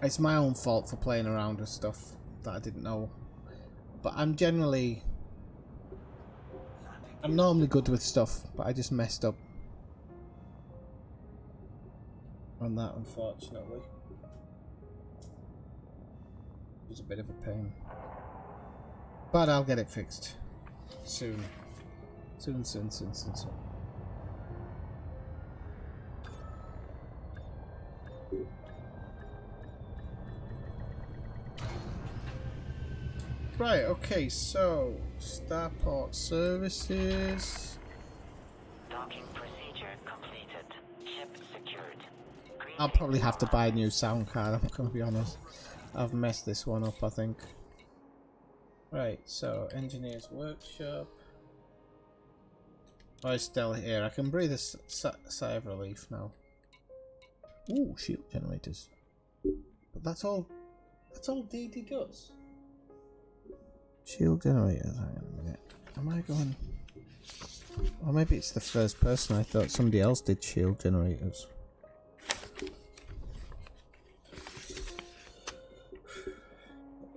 It's my own fault for playing around with stuff that I didn't know, but I'm normally good with stuff, but I just messed up on that, unfortunately. It was a bit of a pain, but I'll get it fixed soon. Soon. Right, okay, so Starport services. Docking procedure completed. Ship secured. I'll probably have to buy a new sound card, I'm gonna be honest. I've messed this one up, I think. Right, so Engineer's Workshop. Oh, it's still here. I can breathe a sigh of relief now. Ooh, shield generators. But that's all DD does. Shield generators, hang on a minute. Am I going... Or maybe it's the first person. I thought somebody else did shield generators.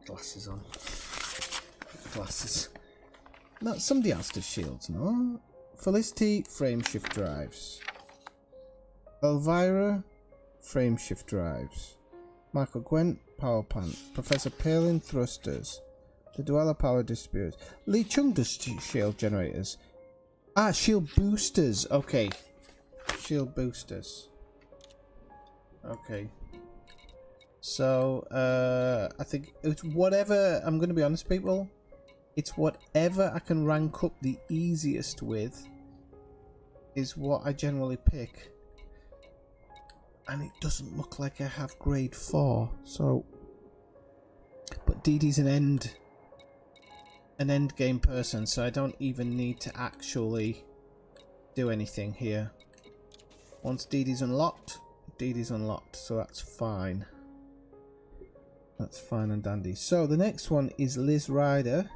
Glasses on. Glasses. No, somebody else does shields, no? Felicity, frame shift drives. Elvira, frame shift drives. Michael Gwent, power plant. Professor Palin, thrusters. The Dweller, power distributors. Lee Chung does shield generators. Ah, shield boosters. Okay. Shield boosters. Okay. So, I think it's whatever, I'm going to be honest, people. It's whatever I can rank up the easiest with is what I generally pick. And it doesn't look like I have grade 4, so... But DD's an end game person, so I don't even need to actually do anything here. Once DD's unlocked, so that's fine. That's fine and dandy. So the next one is Liz Ryder.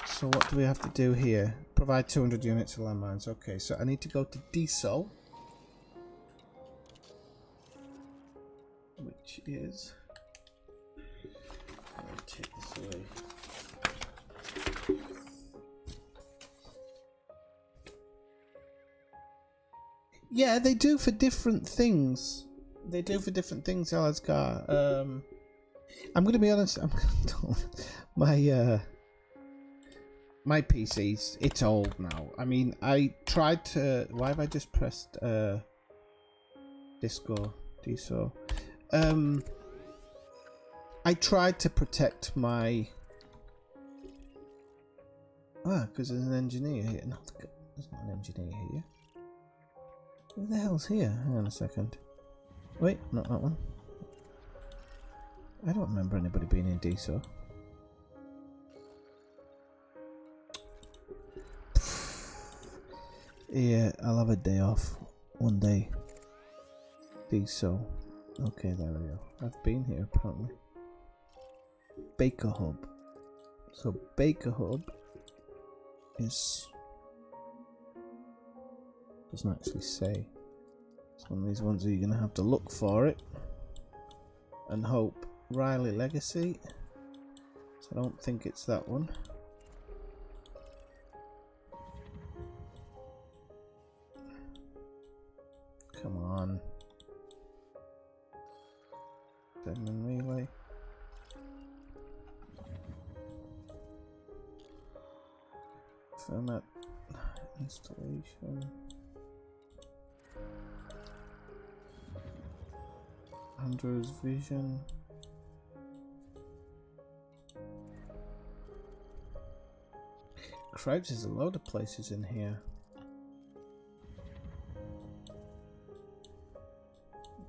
So what do we have to do here? Provide 200 units of landmines. Okay, so I need to go to DSO, which is... Let me take this away. Yeah, they do for different things. They do for different things, Alazgar. I'm gonna be honest. My PC's, it's old now. I mean, I tried to. Why have I just pressed DSO? I tried to protect my. Because there's an engineer here. No, there's not an engineer here. Who the hell's here? Hang on a second. Wait, not that one. I don't remember anybody being in DSO. Yeah, I'll have a day off. One day. DSO. Okay, there we go. I've been here apparently. Baker Hub. So Baker Hub is... doesn't actually say. It's one of these ones where you're gonna have to look for it and hope. Riley Legacy. So I don't think it's that one. Come on. Deadman Relay. Format installation. Andrew's Vision. Cripes, there's a load of places in here.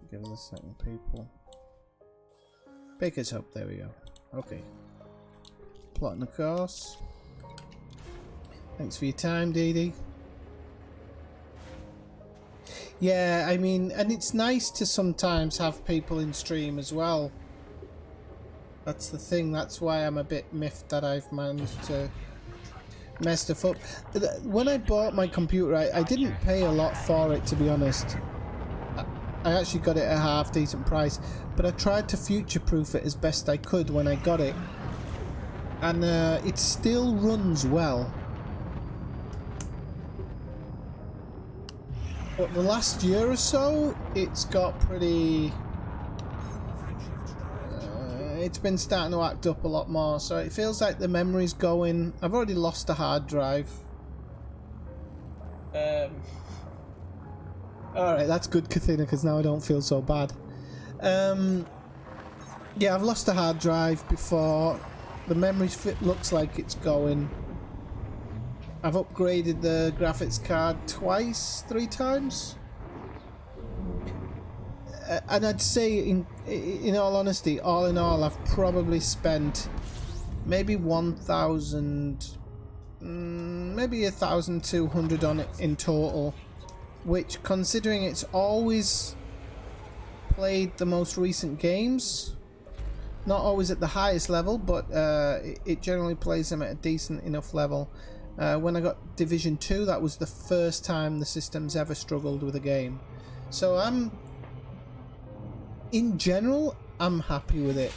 Give us a second, people. Baker's Hub, there we go. Okay. Plotting the course. Thanks for your time, Dee Dee. Yeah, I mean, and it's nice to sometimes have people in stream as well. That's the thing, that's why I'm a bit miffed that I've managed to mess stuff up. When I bought my computer, I didn't pay a lot for it, to be honest. I actually got it at a half decent price, but I tried to future-proof it as best I could when I got it. And it still runs well. But the last year or so, it's got pretty... it's been starting to act up a lot more, so it feels like the memory's going... I've already lost a hard drive. Alright, that's good, Kathina, because now I don't feel so bad. Yeah, I've lost a hard drive before. The memory looks like it's going. I've upgraded the graphics card twice, 3 times. And I'd say, in all honesty, all in all, I've probably spent maybe 1,000, maybe 1,200 on it in total. Which, considering it's always played the most recent games, not always at the highest level, but it generally plays them at a decent enough level. When I got Division 2, that was the first time the system's ever struggled with a game. So in general, I'm happy with it.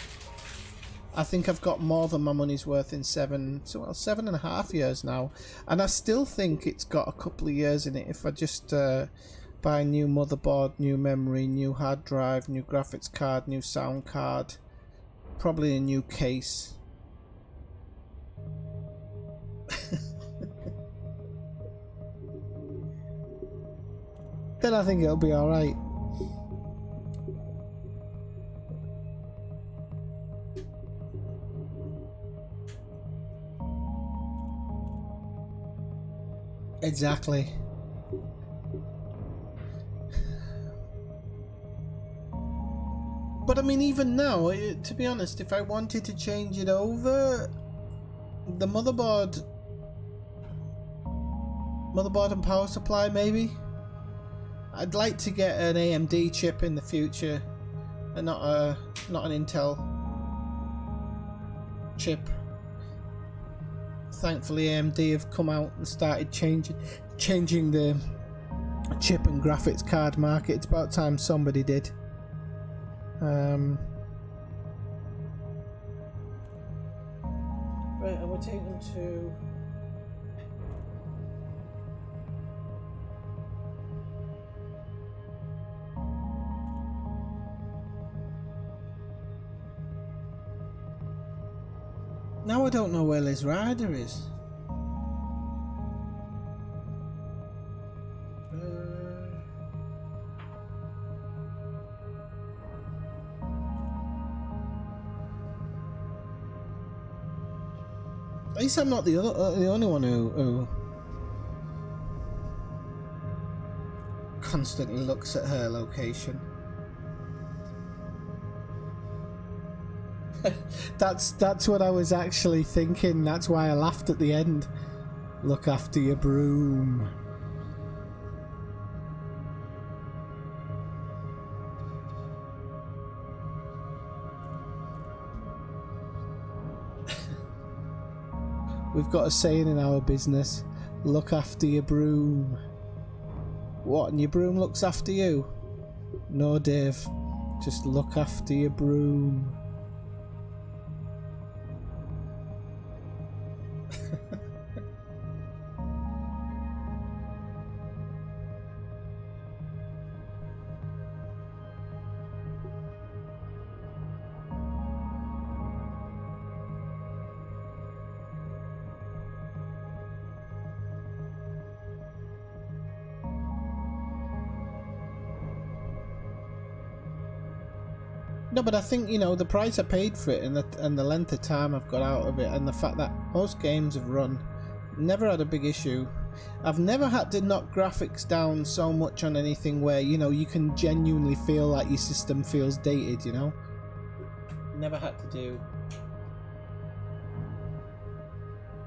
I think I've got more than my money's worth in 7.5 years now, and I still think it's got a couple of years in it if I just Buy new motherboard, new memory, new hard drive, new graphics card, new sound card. Probably a new case. Then I think it'll be alright. Exactly. But I mean, even now, to be honest, if I wanted to change it over, the motherboard and power supply, maybe. I'd like to get an AMD chip in the future, and not an Intel chip. Thankfully, AMD have come out and started changing the chip and graphics card market. It's about time somebody did. Right, and we'll take them to... Now I don't know where Liz Ryder is. At least I'm not the only one who constantly looks at her location. That's what I was actually thinking. That's why I laughed at the end. Look after your broom. We've got a saying in our business, look after your broom. What, and your broom looks after you? No, Dave. Just look after your broom. No, but I think, you know, the price I paid for it and the length of time I've got out of it, and the fact that most games have run, never had a big issue. I've never had to knock graphics down so much on anything where, you know, you can genuinely feel like your system feels dated, you know? Never had to do.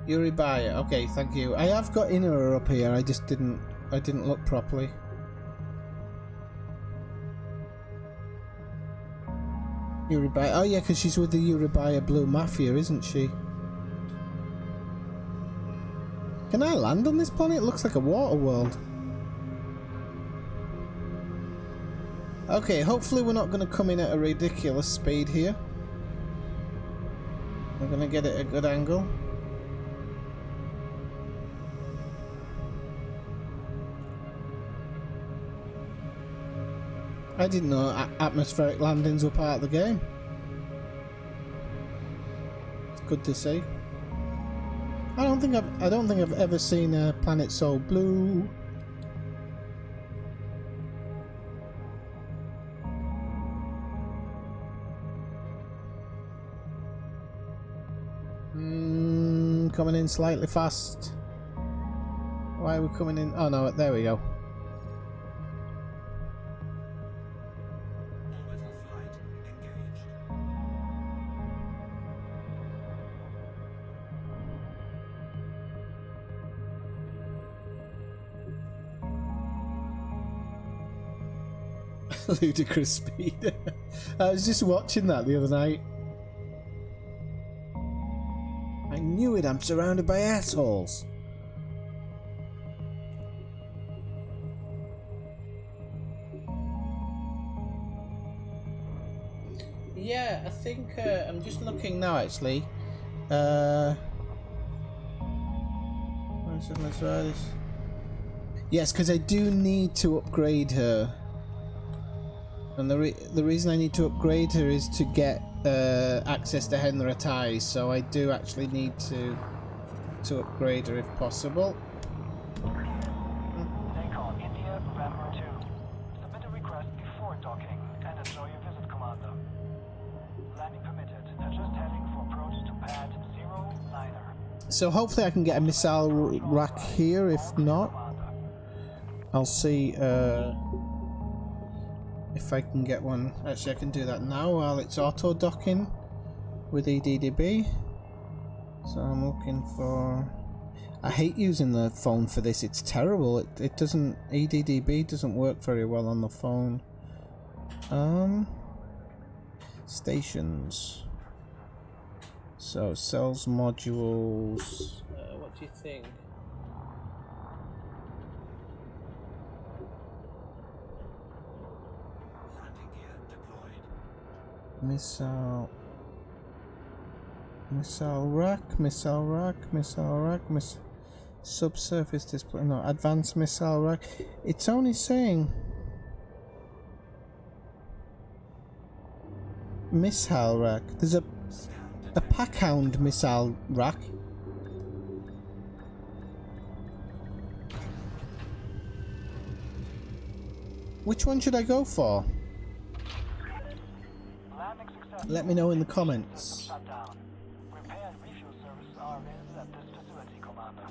Yuri Bayer, okay, thank you. I have got Inner up here, I just didn't look properly. Uribaya. Oh yeah, because she's with the Uribaya Blue Mafia, isn't she? Can I land on this planet? It looks like a water world. Okay, hopefully we're not going to come in at a ridiculous speed here. We're going to get it at a good angle. I didn't know atmospheric landings were part of the game. It's good to see. I don't think I've ever seen a planet so blue. Coming in slightly fast. Why are we coming in? Oh no, there we go. Ludicrous speed. I was just watching that the other night. I knew it, I'm surrounded by assholes. Yeah, I think I'm just looking now actually. Let's try this. Yes, because I do need to upgrade her. And the reason I need to upgrade her is to get access to Henry ties, so I do actually need to upgrade her if possible. Take India, November 2. Submit a request before docking and enjoy your visit, Commander. Landing permitted. Just heading for approach to pad 09er. So hopefully I can get a missile rack here. If not, I'll see if I can get one. Actually, I can do that now while it's auto docking with EDDB. So I'm looking for... I hate using the phone for this, it's terrible. It doesn't... EDDB doesn't work very well on the phone. Stations. So, cells, modules... what do you think? Landing gear deployed. Missile rack, subsurface display, no, advanced missile rack. It's only saying missile rack. There's a Packhound missile rack. Which one should I go for? Landing success. Let me know in the comments. Shut down. Repair and refuel services are available at this facility, Commander.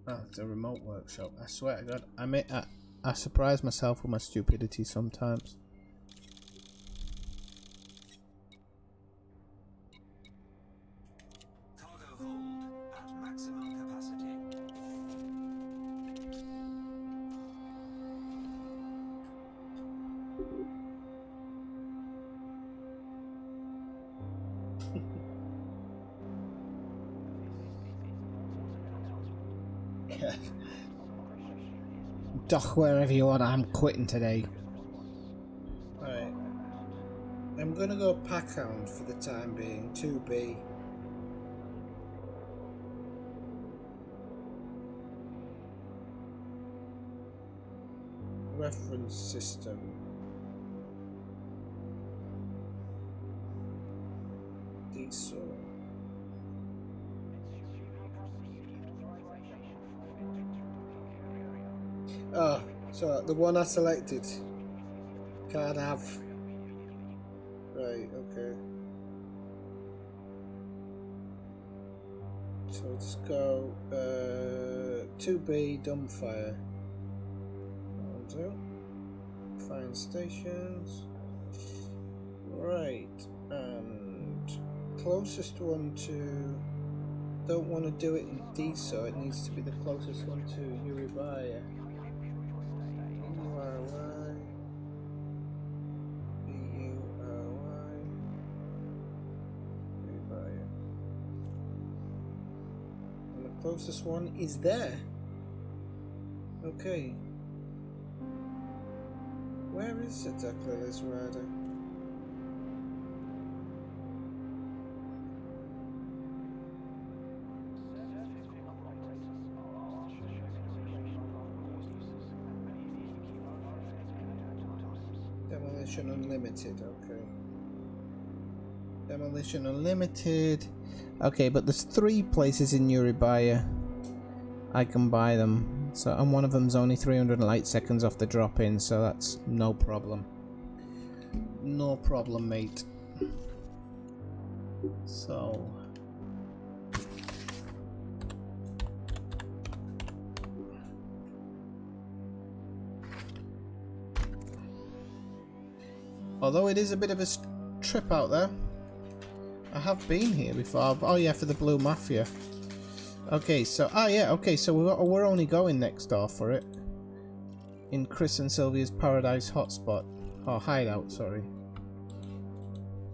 Oh, it's a remote workshop. I swear to God, I surprise myself with my stupidity sometimes. Cargo hold at maximum capacity. Dock wherever you want, I'm quitting today. Right. I'm gonna go Packhound for the time being, 2B. Reference system. Diesel. Oh, so the one I selected can't have. Right, okay. So we'll just go 2B dumbfire. Find stations. Right, and closest one to. Don't want to do it in DSO, it needs to be the closest one to Uribaya. And the closest one is there. Okay. Where is exactly this radar? Demolition Unlimited, okay. Demolition Unlimited. Okay, but there's 3 places in Uribaya I can buy them. So, and one of them's only 300 light seconds off the drop-in, so that's no problem. No problem, mate. So... although it is a bit of a trip out there. I have been here before. Oh yeah, for the Blue Mafia. Okay, so... oh yeah, okay, so we're only going next door for it. In Chris and Sylvia's Paradise Hotspot. Oh, hideout, sorry.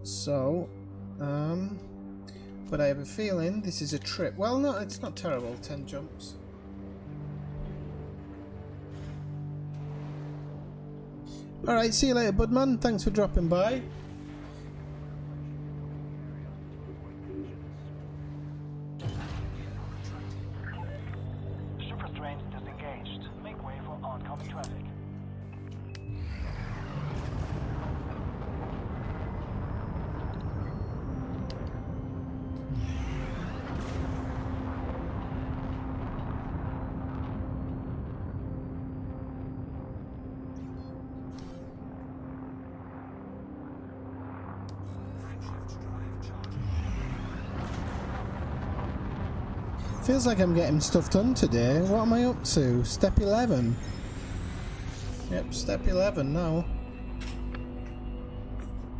So, but I have a feeling this is a trip. Well, no, it's not terrible. 10 jumps. Alright, see you later, Budman. Thanks for dropping by. Feels like I'm getting stuff done today. What am I up to? Step 11. Yep, step 11 now.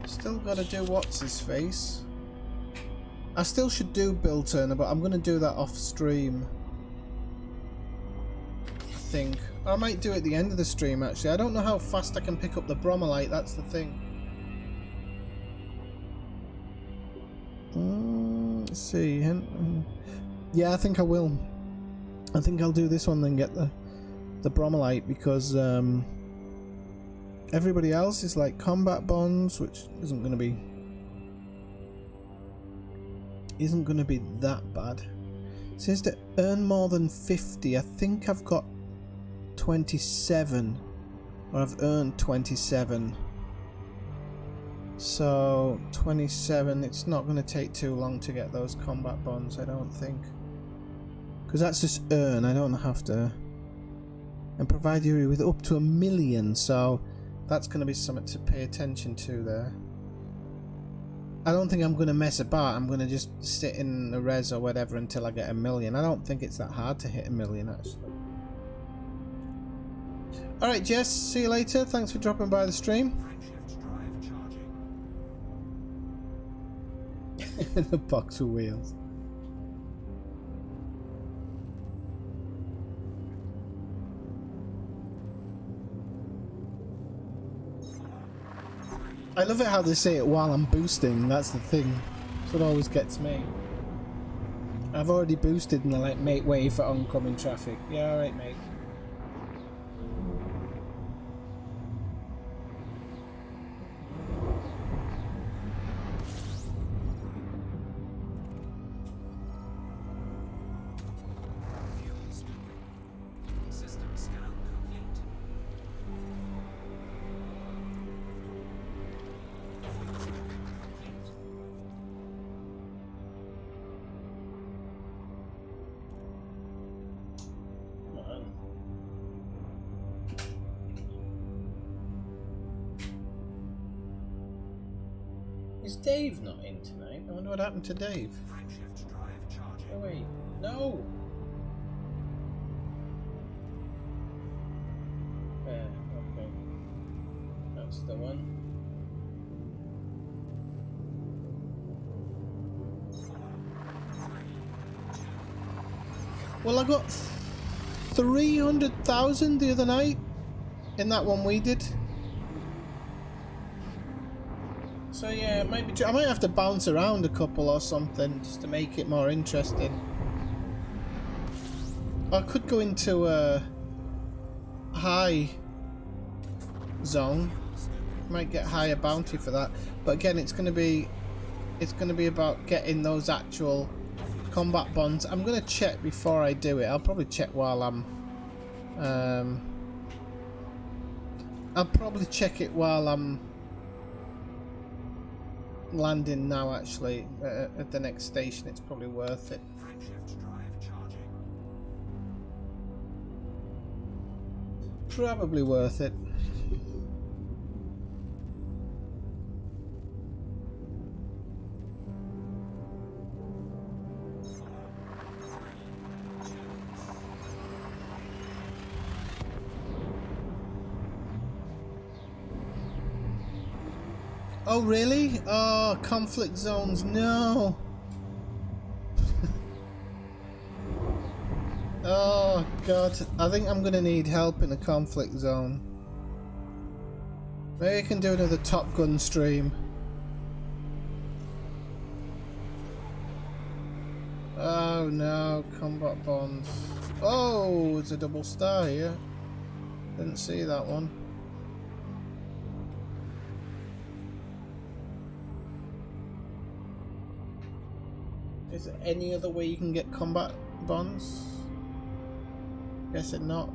Still gotta do what's his face. I still should do Bill Turner, but I'm gonna do that off stream. I think. I might do it at the end of the stream actually. I don't know how fast I can pick up the bromolite, that's the thing. Let's see. Yeah, I think I will. I think I'll do this one then get the bromolite because everybody else is like combat bonds, which isn't going to be that bad. It says to earn more than 50. I think I've got 27, or I've earned 27. So 27. It's not going to take too long to get those combat bonds, I don't think, because that's just earn. I don't have to. And provide you with up to 1 million. So that's going to be something to pay attention to there. I don't think I'm going to mess about. I'm going to just sit in a res or whatever until I get 1 million. I don't think it's that hard to hit 1 million actually. Alright Jess, see you later. Thanks for dropping by the stream. The box of wheels. I love it how they say it while I'm boosting. That's the thing. That's what always gets me. I've already boosted and they're like, mate, wait for oncoming traffic. Yeah, alright mate. Is Dave not in tonight? I wonder what happened to Dave. Oh wait, no! There, okay. That's the one. Well, I got 300,000 the other night in that one we did. So yeah, it might be. I might have to bounce around a couple or something just to make it more interesting. I could go into a high zone. Might get higher bounty for that, but again, it's going to be about getting those actual combat bonds. I'm going to check before I do it. I'll probably check while I'm. I'll probably check it while I'm landing now actually at the next station. It's probably worth it. Probably worth it. Oh really? Oh, conflict zones, no. Oh god, I think I'm gonna need help in a conflict zone. Maybe I can do another Top Gun stream. Oh no, combat bonds. Oh, it's a double star here. Didn't see that one. Is there any other way you can get combat bonds? Guessing not.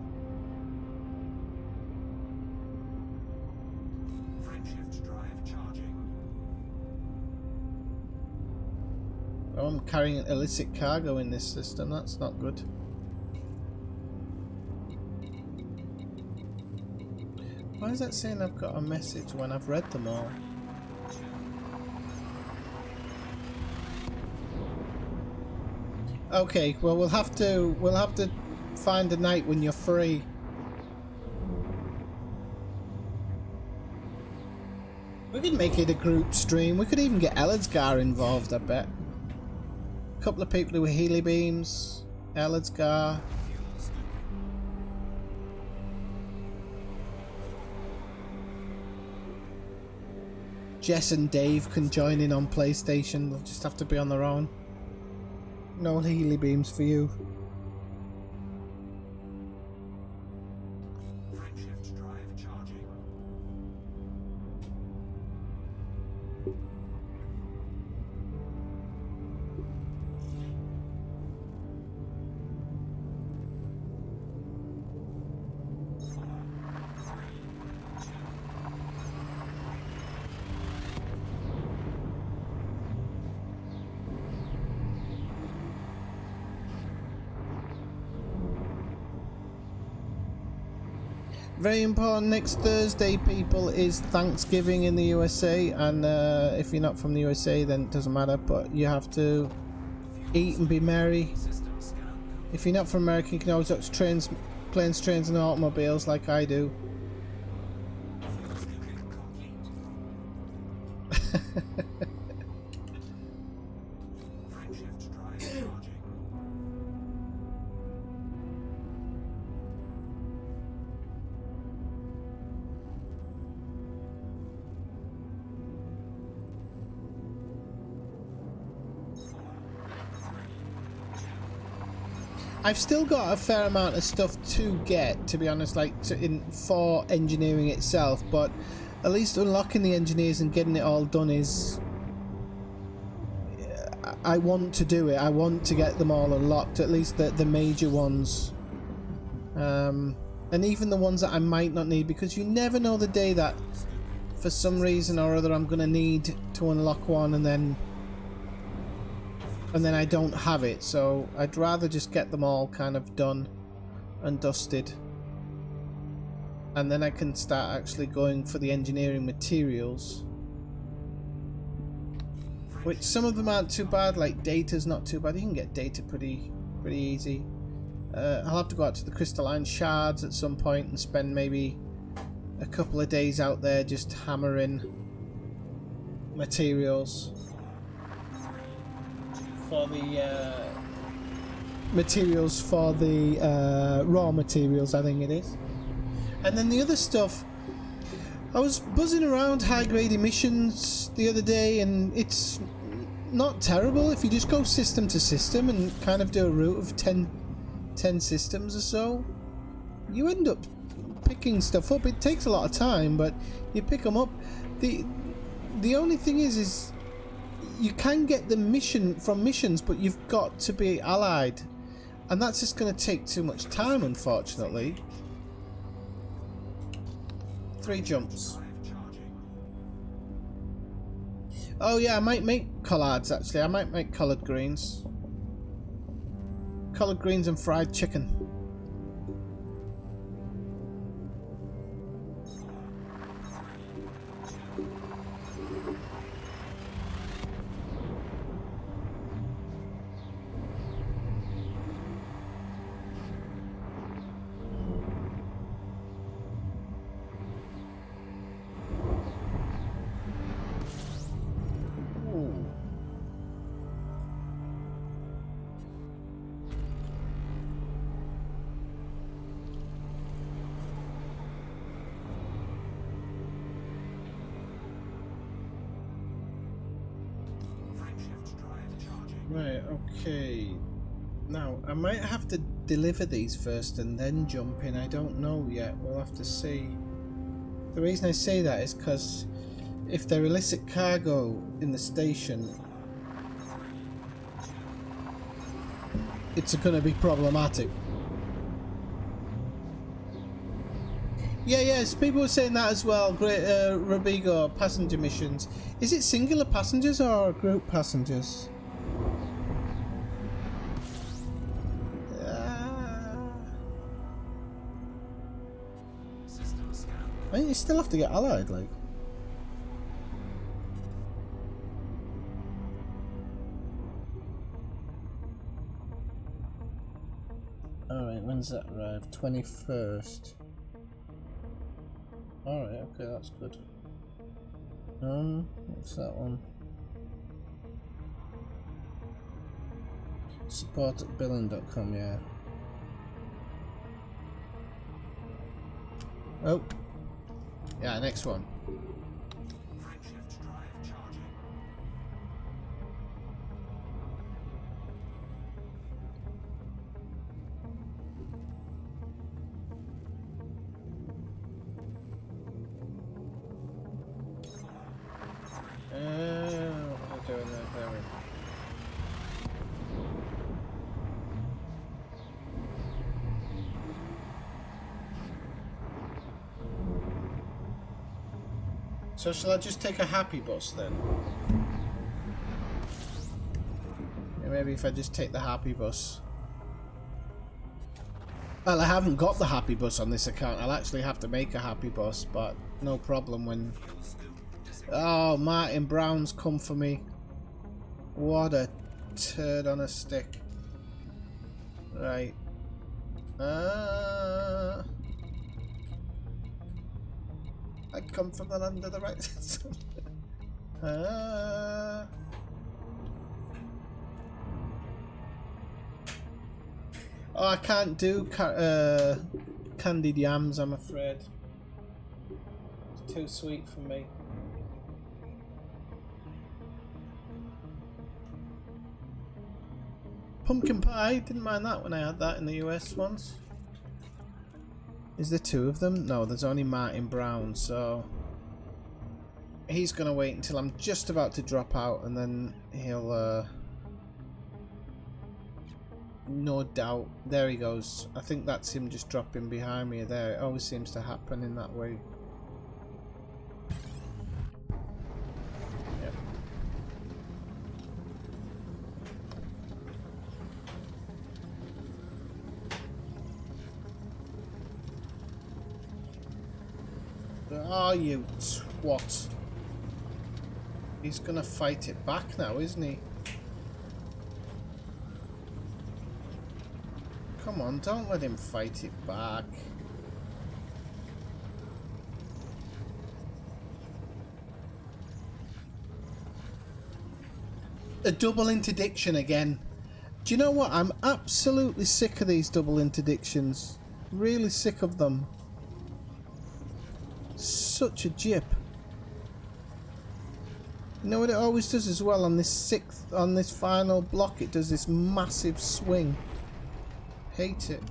Oh, I'm carrying an illicit cargo in this system. That's not good. Why is that saying I've got a message when I've read them all? Okay, well we'll have to find a night when you're free. We could make it a group stream. We could even get Elledsgar involved, I bet. A couple of people with Healy beams, Elledsgar. Jess and Dave can join in on PlayStation. They'll just have to be on their own. No Healy beams for you. Frameshift drive charging. Very important, next Thursday, people, is Thanksgiving in the USA, and if you're not from the USA then it doesn't matter, but you have to eat and be merry. If you're not from America, you can always watch trains, planes, trains and automobiles like I do. Frameshift drive charging. I've still got a fair amount of stuff to get, to be honest, like for engineering itself, but at least unlocking the engineers and getting it all done is... I want to do it. I want to get them all unlocked, at least the major ones. And even the ones that I might not need, because you never know the day that for some reason or other I'm going to need to unlock one and then I don't have it, so I'd rather just get them all kind of done and dusted, and then I can start actually going for the engineering materials, which some of them aren't too bad. Like data's not too bad. You can get data pretty easy. I'll have to go out to the crystalline shards at some point and spend maybe a couple of days out there just hammering materials for the raw materials, I think it is. And then the other stuff, I was buzzing around high-grade emissions the other day, and it's not terrible if you just go system to system and kind of do a route of 10 systems or so. You end up picking stuff up. It takes a lot of time, but you pick them up. The only thing is you can get the missions, but you've got to be allied, and that's just going to take too much time, unfortunately. 3 jumps. Oh yeah, I might make collards actually. I might make coloured greens. Coloured greens and fried chicken. Right, okay. Now, I might have to deliver these first and then jump in. I don't know yet. We'll have to see. The reason I say that is because if they're illicit cargo in the station, it's going to be problematic. Yeah, yes, people were saying that as well. Great, Robigo, passenger missions. Is it singular passengers or group passengers? I think you still have to get allied, like. when's that arrive? 21st. Alright, okay, that's good. What's that one? Support at billing.com, yeah. Oh. Yeah, next one. Night shift drive charging. What am I doing there? There we go. So shall I just take a happy bus then? Yeah, maybe if I just take the happy bus. Well, I haven't got the happy bus on this account. I'll actually have to make a happy bus, but no problem when... Oh, Martin Brown's come for me. What a turd on a stick. Right. I come from the land of the right. Oh, I can't do candied yams, I'm afraid. It's too sweet for me. Pumpkin pie, didn't mind that when I had that in the US once. Is there two of them? No, there's only Martin Brown, so he's gonna wait until I'm just about to drop out, and then he'll no doubt. There he goes. I think that's him just dropping behind me there. It always seems to happen in that way. Yep. Oh, you twat. He's gonna fight it back now, isn't he? Come on, don't let him fight it back. A double interdiction again. Do you know what? I'm absolutely sick of these double interdictions. Really sick of them. Such a jip. You know what it always does as well on this final block? It does this massive swing. Hate it.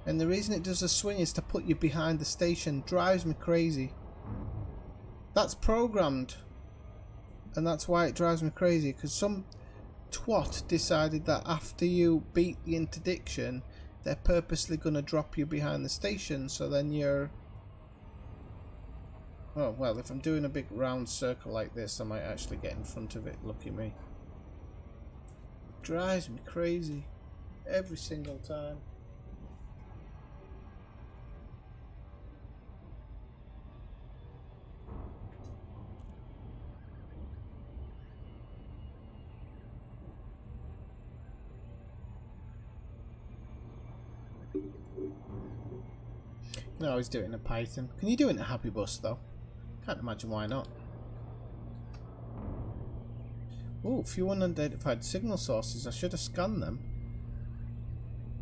And the reason it does a swing is to put you behind the station. Drives me crazy. That's programmed. And that's why it drives me crazy. Because some twat decided that after you beat the interdiction, they're purposely going to drop you behind the station. So then you're... Oh, well, if I'm doing a big round circle like this, I might actually get in front of it. Lucky me. Drives me crazy every single time. No, he's doing a Python. Can you do it in a happy bus though? Can't imagine why not. Oh, few unidentified signal sources. I should have scanned them.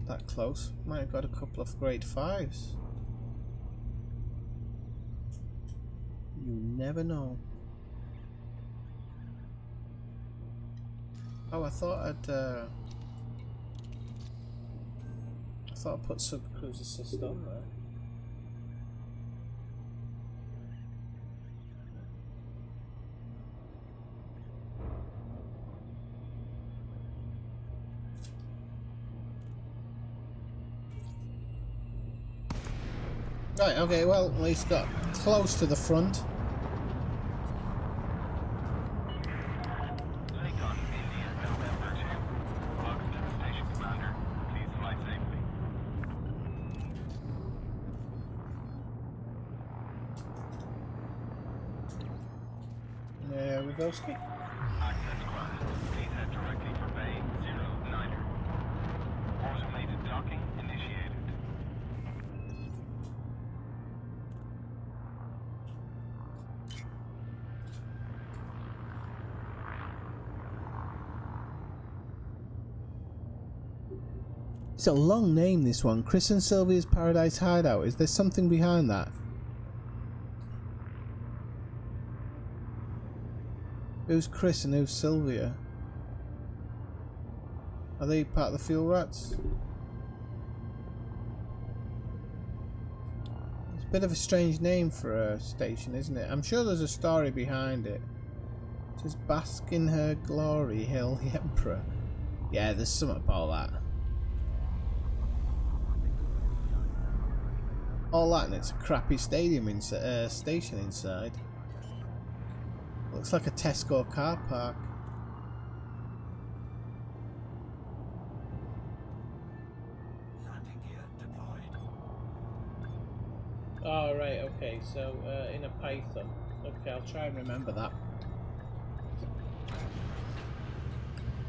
That close. Might have got a couple of grade 5s. You never know. Oh, I thought I'd put sub cruise assist on there. Right, okay, well, at least got close to the front. Lincoln, India, November 2. Welcome to the station, Commander. Please fly safely. There we go, Ski. Access granted. Please head directly for bay It's a long name, this one. Chris and Sylvia's Paradise Hideout. Is there something behind that? Who's Chris and who's Sylvia? Are they part of the Fuel Rats? It's a bit of a strange name for a station, isn't it? I'm sure there's a story behind it. Just bask in her glory, Hill the Emperor. Yeah, there's something about that. All that, and it's a crappy stadium station inside. Looks like a Tesco car park. Landing gear deployed. Oh, right, okay, so in a Python. Okay, I'll try and remember that.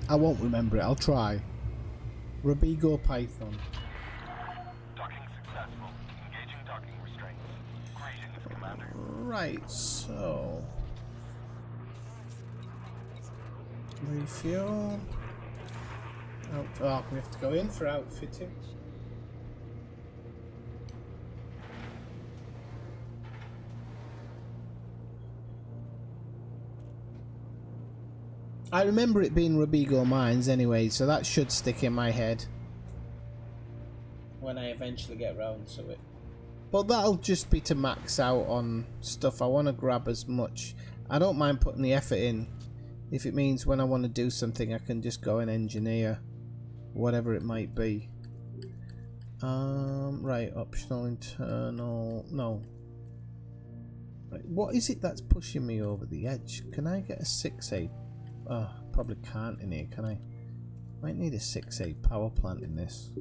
I won't remember it, I'll try. Robigo Python. Docking successful. Engaging docking restraints. Greetings, Commander. Right, so... refuel. Oh, we have to go in for outfitting. I remember it being Robigo Mines anyway, so that should stick in my head when I eventually get round to it. But that'll just be to max out on stuff. I want to grab as much. I don't mind putting the effort in if it means when I want to do something I can just go and engineer whatever it might be. Right, optional internal, no. Right, what is it that's pushing me over the edge? Can I get a 6A? Oh, probably can't in here, can I? Might need a 6A power plant in this.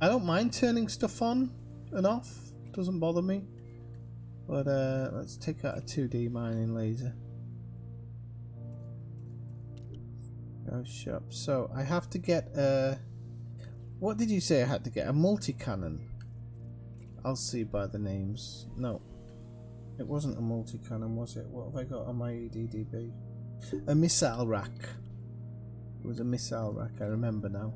I don't mind turning stuff on and off, doesn't bother me. But let's take out a 2D mining laser. Go shop. So I have to get a... what did you say I had to get? A multi-cannon? I'll see by the names. No. It wasn't a multi-cannon, was it? What have I got on my EDDB? A missile rack. It was a missile rack, I remember now.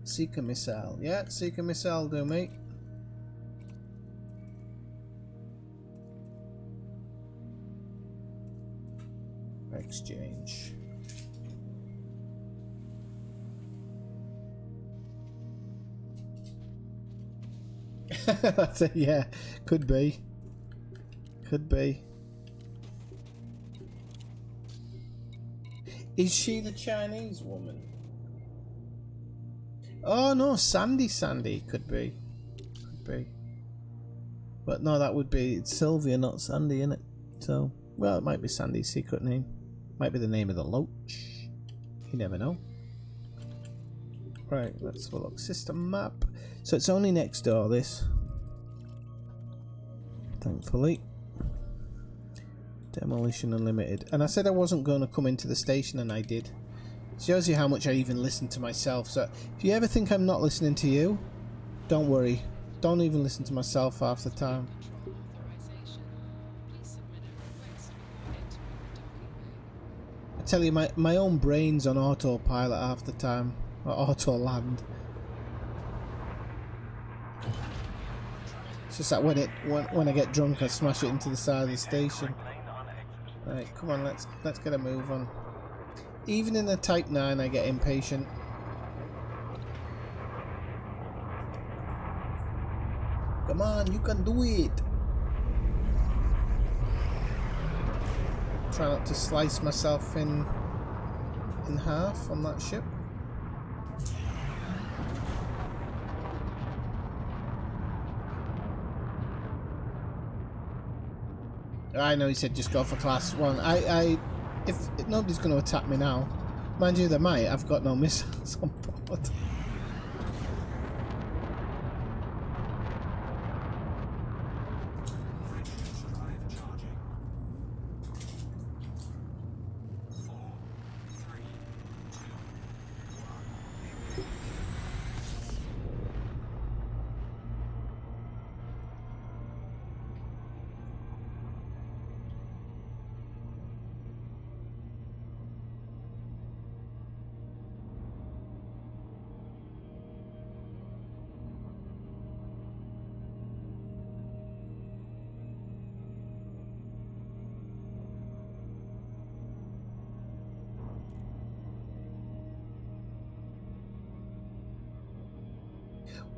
Seeker missile. Yeah, Seeker missile do, mate. Exchange. That's it, yeah. Could be. Could be. Is she the Chinese woman? Oh no, Sandy could be. Could be. But no, that would be Sylvia, not Sandy, innit? So, well, it might be Sandy's secret name. Might be the name of the loach. You never know. Right, let's have a look. System map. So it's only next door, this. Thankfully. Demolition Unlimited. And I said I wasn't going to come into the station, and I did. Shows you how much I even listen to myself. So if you ever think I'm not listening to you, don't worry. Don't even listen to myself half the time. I tell you, my own brain's on autopilot half the time. Or auto land. It's just that when I get drunk I smash it into the side of the station. Right, come on, let's get a move on. Even in the Type 9 I get impatient. Come on, you can do it. Try not to slice myself in half on that ship. I know he said just go for class 1. If nobody's going to attack me now, mind you, they might. I've got no missiles on board.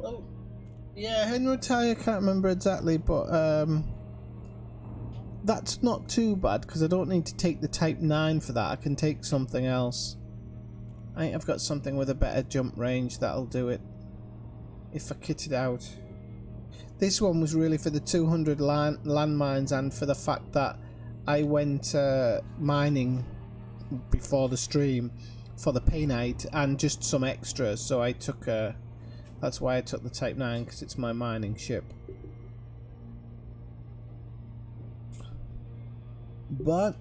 Well, yeah, Henry Ty, I can't remember exactly, but that's not too bad because I don't need to take the Type 9 for that. I can take something else. I think I've got something with a better jump range that'll do it if I kit it out. This one was really for the 200 landmines and for the fact that I went mining before the stream for the painite and just some extras, so I took that's why I took the Type 9, because it's my mining ship. But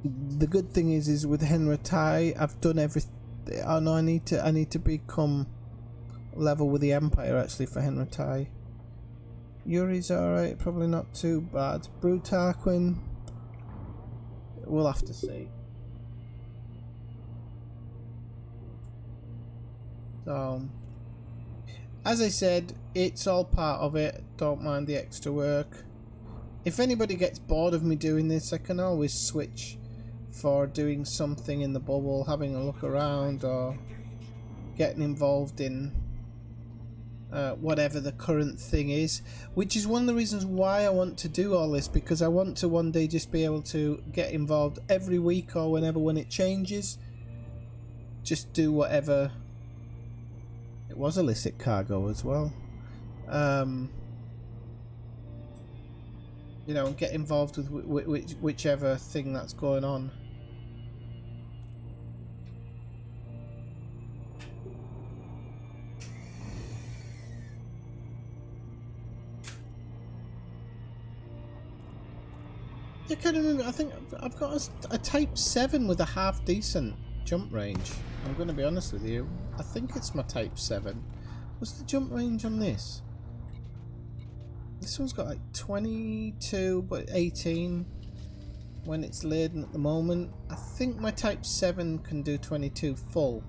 the good thing is with Henry Ty, I've done everything. Oh no, I need to become level with the Empire actually for Henry Ty. Yuri's alright, probably not too bad. Brutarquin, we'll have to see. So, as I said, it's all part of it. Don't mind the extra work. If anybody gets bored of me doing this, I can always switch for doing something in the bubble, having a look around, or getting involved in whatever the current thing is, which is one of the reasons why I want to do all this, because I want to one day just be able to get involved every week or whenever when it changes. Just do whatever. It was illicit cargo as well. You know, and get involved with whichever thing that's going on. I can't remember. I think I've got a Type 7 with a half decent jump range. I'm going to be honest with you. I think it's my Type 7. What's the jump range on this? This one's got like 22, but 18 when it's laden at the moment. I think my Type 7 can do 22 full.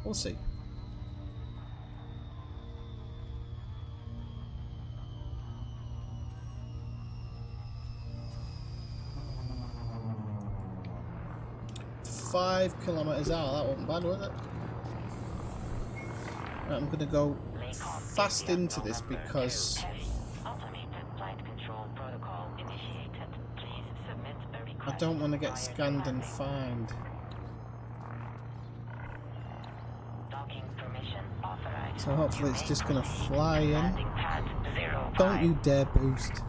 We'll see. $5 kilometers out. That wasn't bad, was it? Right, I'm gonna go fast into this because I don't want to get scanned and fined. So hopefully it's just gonna fly in. Don't you dare boost.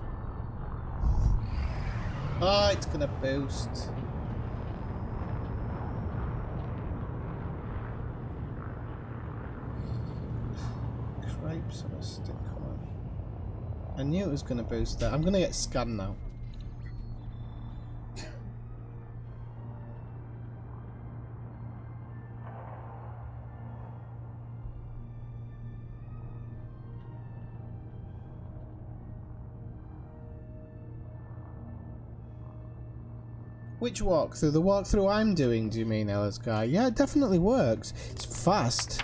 Oh, it's gonna boost. Cripes on a stick, come on. I knew it was gonna boost that. I'm gonna get scanned now. Which walkthrough? The walkthrough I'm doing, do you mean, Ella's guy? Yeah, it definitely works. It's fast.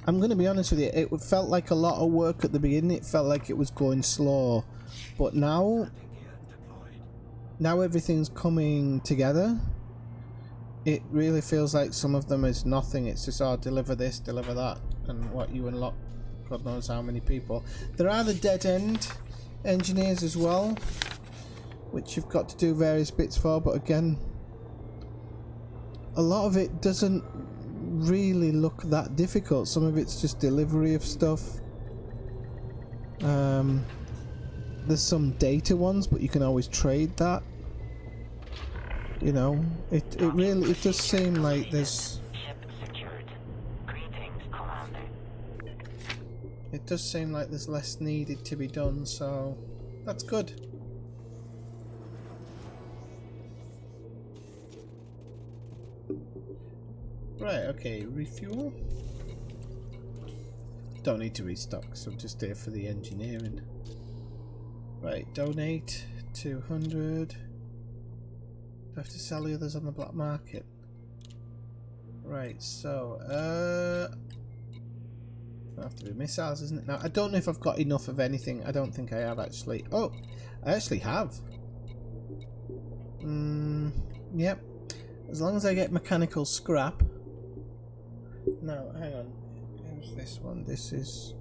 I'm going to be honest with you, it felt like a lot of work at the beginning. It felt like it was going slow. But now everything's coming together. It really feels like some of them is nothing. It's just, oh, deliver this, deliver that, and what you unlock, God knows how many people. There are the dead-end engineers as well, which you've got to do various bits for, but again, a lot of it doesn't really look that difficult. Some of it's just delivery of stuff. There's some data ones, but you can always trade that. You know, it really does seem like there's. It does seem like there's less needed to be done, so that's good. Right, okay, refuel. Don't need to restock, so I'm just here for the engineering. Right, donate 200. Do I have to sell the others on the black market? Right, so it'll have to be missiles, isn't it? Now, I don't know if I've got enough of anything. I don't think I have actually. Oh, I actually have. Yep. As long as I get mechanical scrap. No, hang on. Who's this one? This is...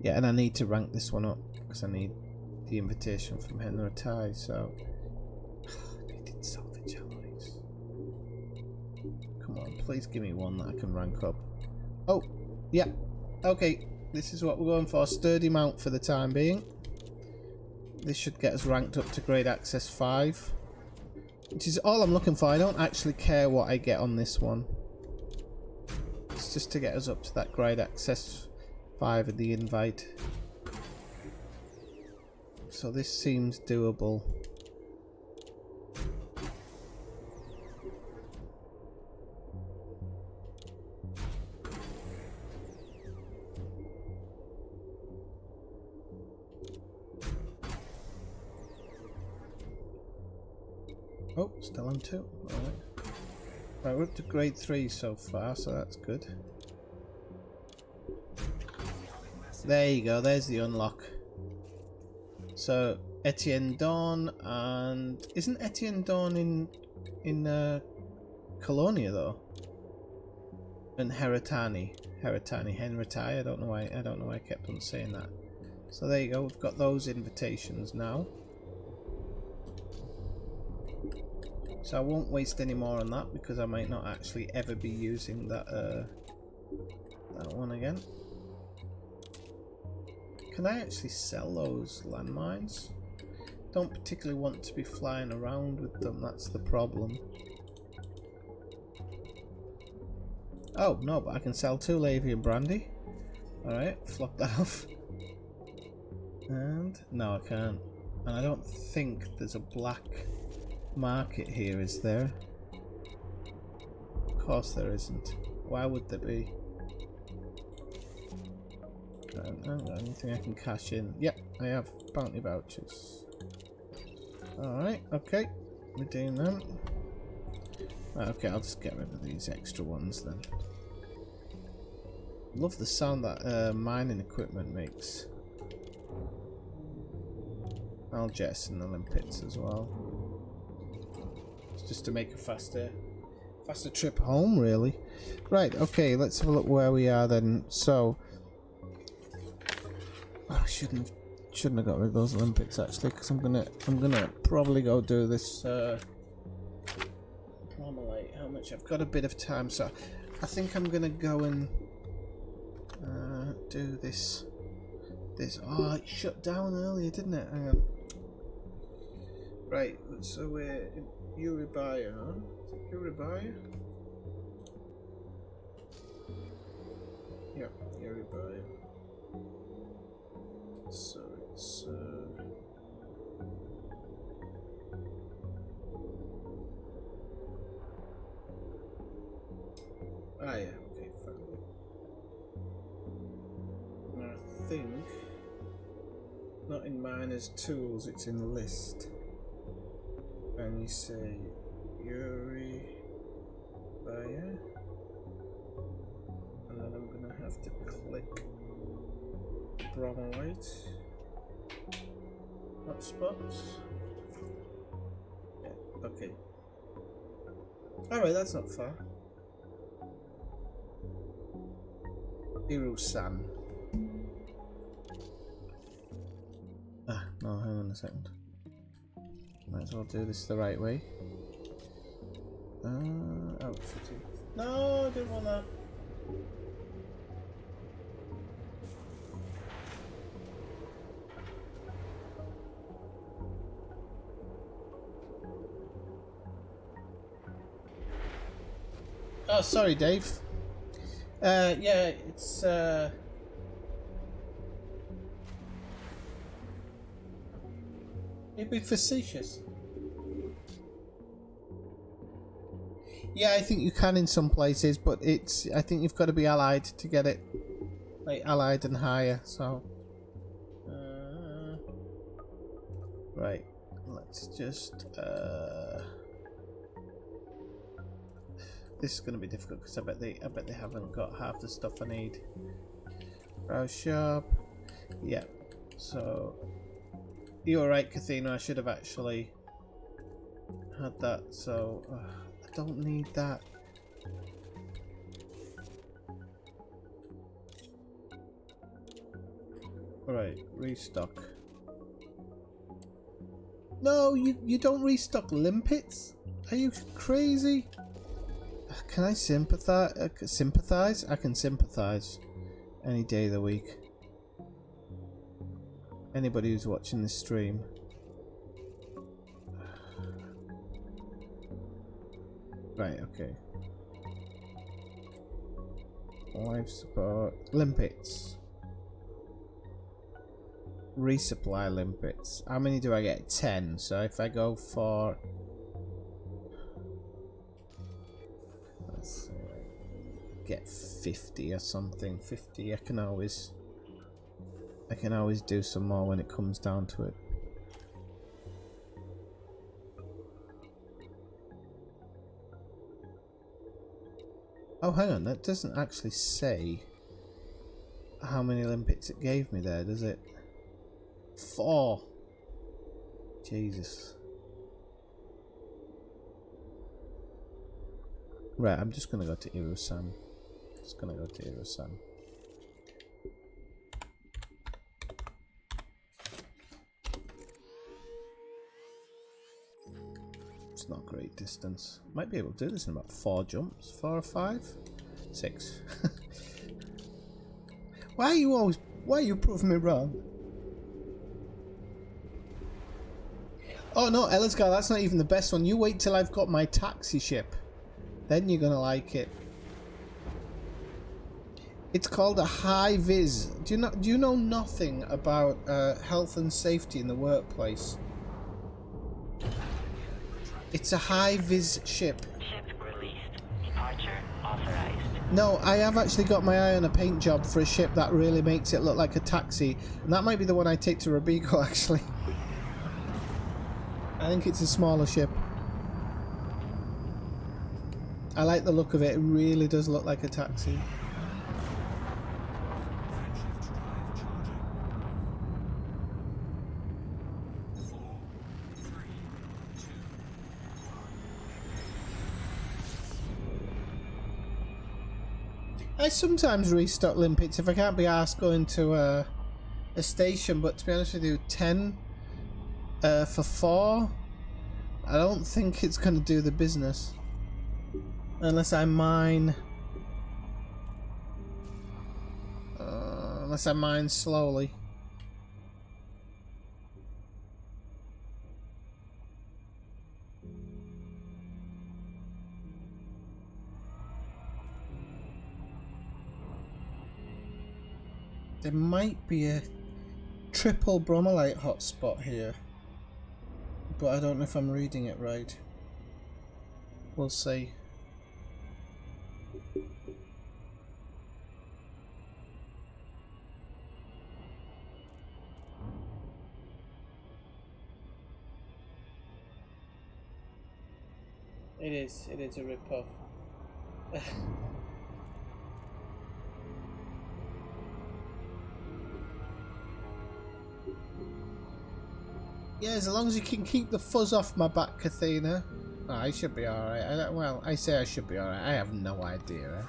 Yeah, and I need to rank this one up because I need the invitation from Henry Tai, so... I needed salvage alloys. Come on, please give me one that I can rank up. Oh, yeah. Okay, this is what we're going for. Sturdy mount for the time being. This should get us ranked up to grade access 5. Which is all I'm looking for. I don't actually care what I get on this one. It's just to get us up to that grade access 5 of the invite. So this seems doable. Oh, still on 2. Alright. Right, we're up to grade 3 so far, so that's good. There you go, there's the unlock. So, Etienne Dawn, and... Isn't Etienne Dawn in Colonia, though? And Henritai, I don't know why I kept on saying that. So there you go, we've got those invitations now. So I won't waste any more on that because I might not actually ever be using that that one again. Can I actually sell those landmines? Don't particularly want to be flying around with them, that's the problem. Oh, no, but I can sell 2 Lavian brandy. Alright, flop that off. And no, I can't. And I don't think there's a black market here, is there? Of course there isn't. Why would there be? I haven't got anything I can cash in. Yep, I have bounty vouchers. Alright, okay. We're doing them. Right, okay, I'll just get rid of these extra ones then. Love the sound that mining equipment makes. I'll jettison the limpets as well. It's just to make a faster trip home, really. Right, okay, let's have a look where we are then. So, I shouldn't have got rid of those limpets actually, because I'm gonna probably go do this Promolite. How much? I've got a bit of time, so I think I'm gonna go and do this. Oh, it shut down earlier, didn't it? Hang on. Right, so we're in Uribaya, huh? Uribaya? Yep, Uribaya. So it's yeah, okay, fine. I think not in miners tools, it's in list. And you say Yuri Buyer, and then I'm gonna have to click Bromolite hotspots. Yeah, okay. Alright, that's not far. Irusan. Ah, no, hang on a second. Might as well do this the right way. Outfitting. No, I didn't want that. Oh, sorry, Dave. Yeah, it's it'd be facetious. Yeah, I think you can in some places, but I think you've got to be allied to get it. Like allied and higher, so right, let's just this is going to be difficult because I bet they haven't got half the stuff I need. Browse shop. Yeah. So you're right, Cathena. I should have actually had that. So I don't need that. Alright, restock. No, you don't restock limpets? Are you crazy? Can I sympathize? Sympathize? I can sympathize any day of the week. Anybody who's watching this stream. Right, okay. Life support. Limpets. Resupply limpets. How many do I get? 10. So if I go for... let's get 50 or something. 50. I can always do some more when it comes down to it. Oh, hang on. That doesn't actually say how many limpets it gave me there, does it? 4. Jesus. Right, I'm just gonna go to Irusan. Just gonna go to Irusan. It's not a great distance. Might be able to do this in about 4 jumps. 4 or 5? 6. Why are you proving me wrong? Oh no, Ellisgar, that's not even the best one. You wait till I've got my taxi ship. Then you're gonna like it. It's called a high vis. Do you know nothing about health and safety in the workplace? It's a high vis ship. Ship released. Departure authorized. No, I have actually got my eye on a paint job for a ship that really makes it look like a taxi. And that might be the one I take to Robico, actually. I think it's a smaller ship. I like the look of it. It really does look like a taxi. I sometimes restock limpets if I can't be asked going to a station, but to be honest with you, 10 for 4, I don't think it's going to do the business. Unless I mine... unless I mine slowly. There might be a triple bromellite hotspot here, but I don't know if I'm reading it right. We'll see. It is a rip-off. Yeah, as long as you can keep the fuzz off my back, Cathena. Oh, I should be alright. Well, I say I should be alright. I have no idea.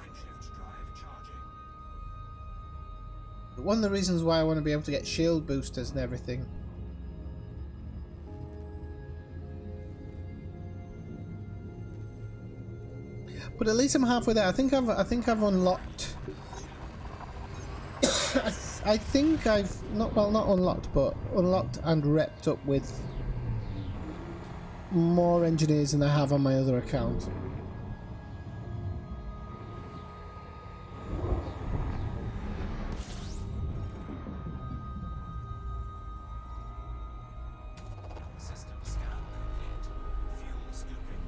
One of the reasons why I want to be able to get shield boosters and everything. But at least I'm halfway there. I think I've unlocked. I think I've not unlocked, but unlocked and repped up with more engineers than I have on my other account. System scan complete. Fuel scooping.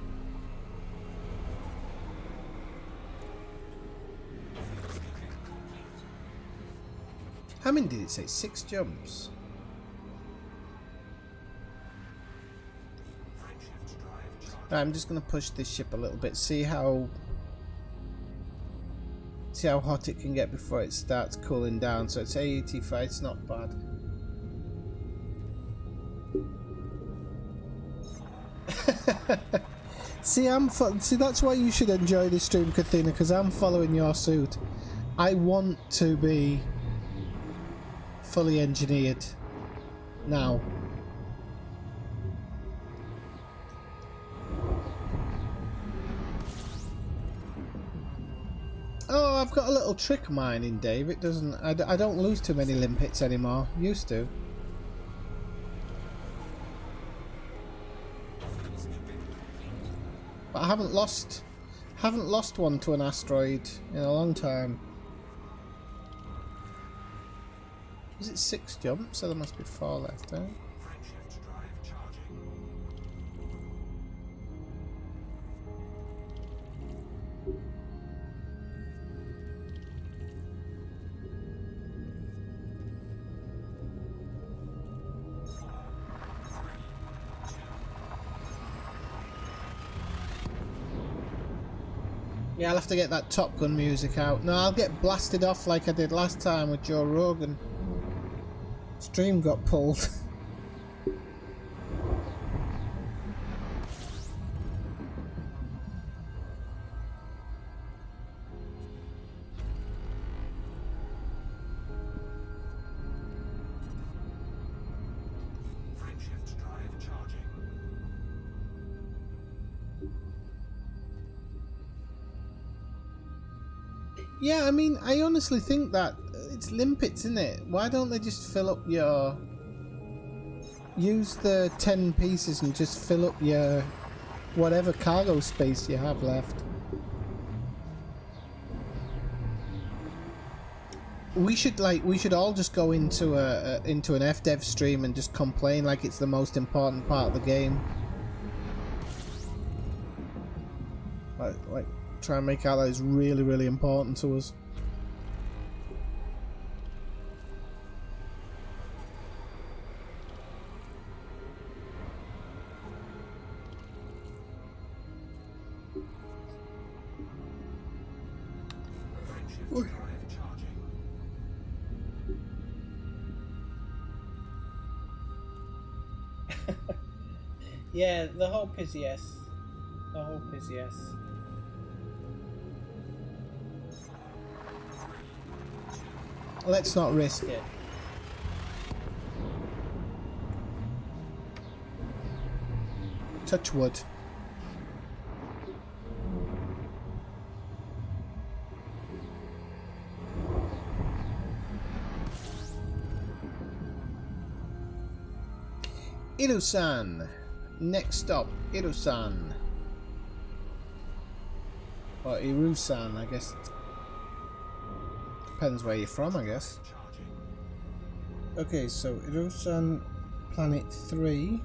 Fuel scooping complete. How many did it say? 6 jumps? Right, I'm just going to push this ship a little bit, see how hot it can get before it starts cooling down. So it's 85, it's not bad. See, that's why you should enjoy this stream, Kathina, because I'm following your suit. I want to be fully engineered now. Oh, I've got a little trick of mine in Dave. It doesn't. I don't lose too many limpets anymore. Used to. But I haven't lost one to an asteroid in a long time. Is it 6 jumps? So there must be 4 left, eh? Frameshift drive charging. Yeah, I'll have to get that Top Gun music out. No, I'll get blasted off like I did last time with Joe Rogan. Stream got pulled. Frameshift drive charging. Yeah, I mean, I honestly think that it's limpets, isn't it? Why don't they just fill up your... Use the 10 pieces and just fill up your... whatever cargo space you have left. We should all just go into into an FDev stream and just complain like it's the most important part of the game. Like try and make out that it's really, really important to us. Frameshift drive charging. Yeah, the hope is yes. The hope is yes. Let's not risk it. Touch wood. Irusan. Next stop, Irusan. Or Irusan, I guess. Depends where you're from, I guess. Okay, so Irusan, Planet 3.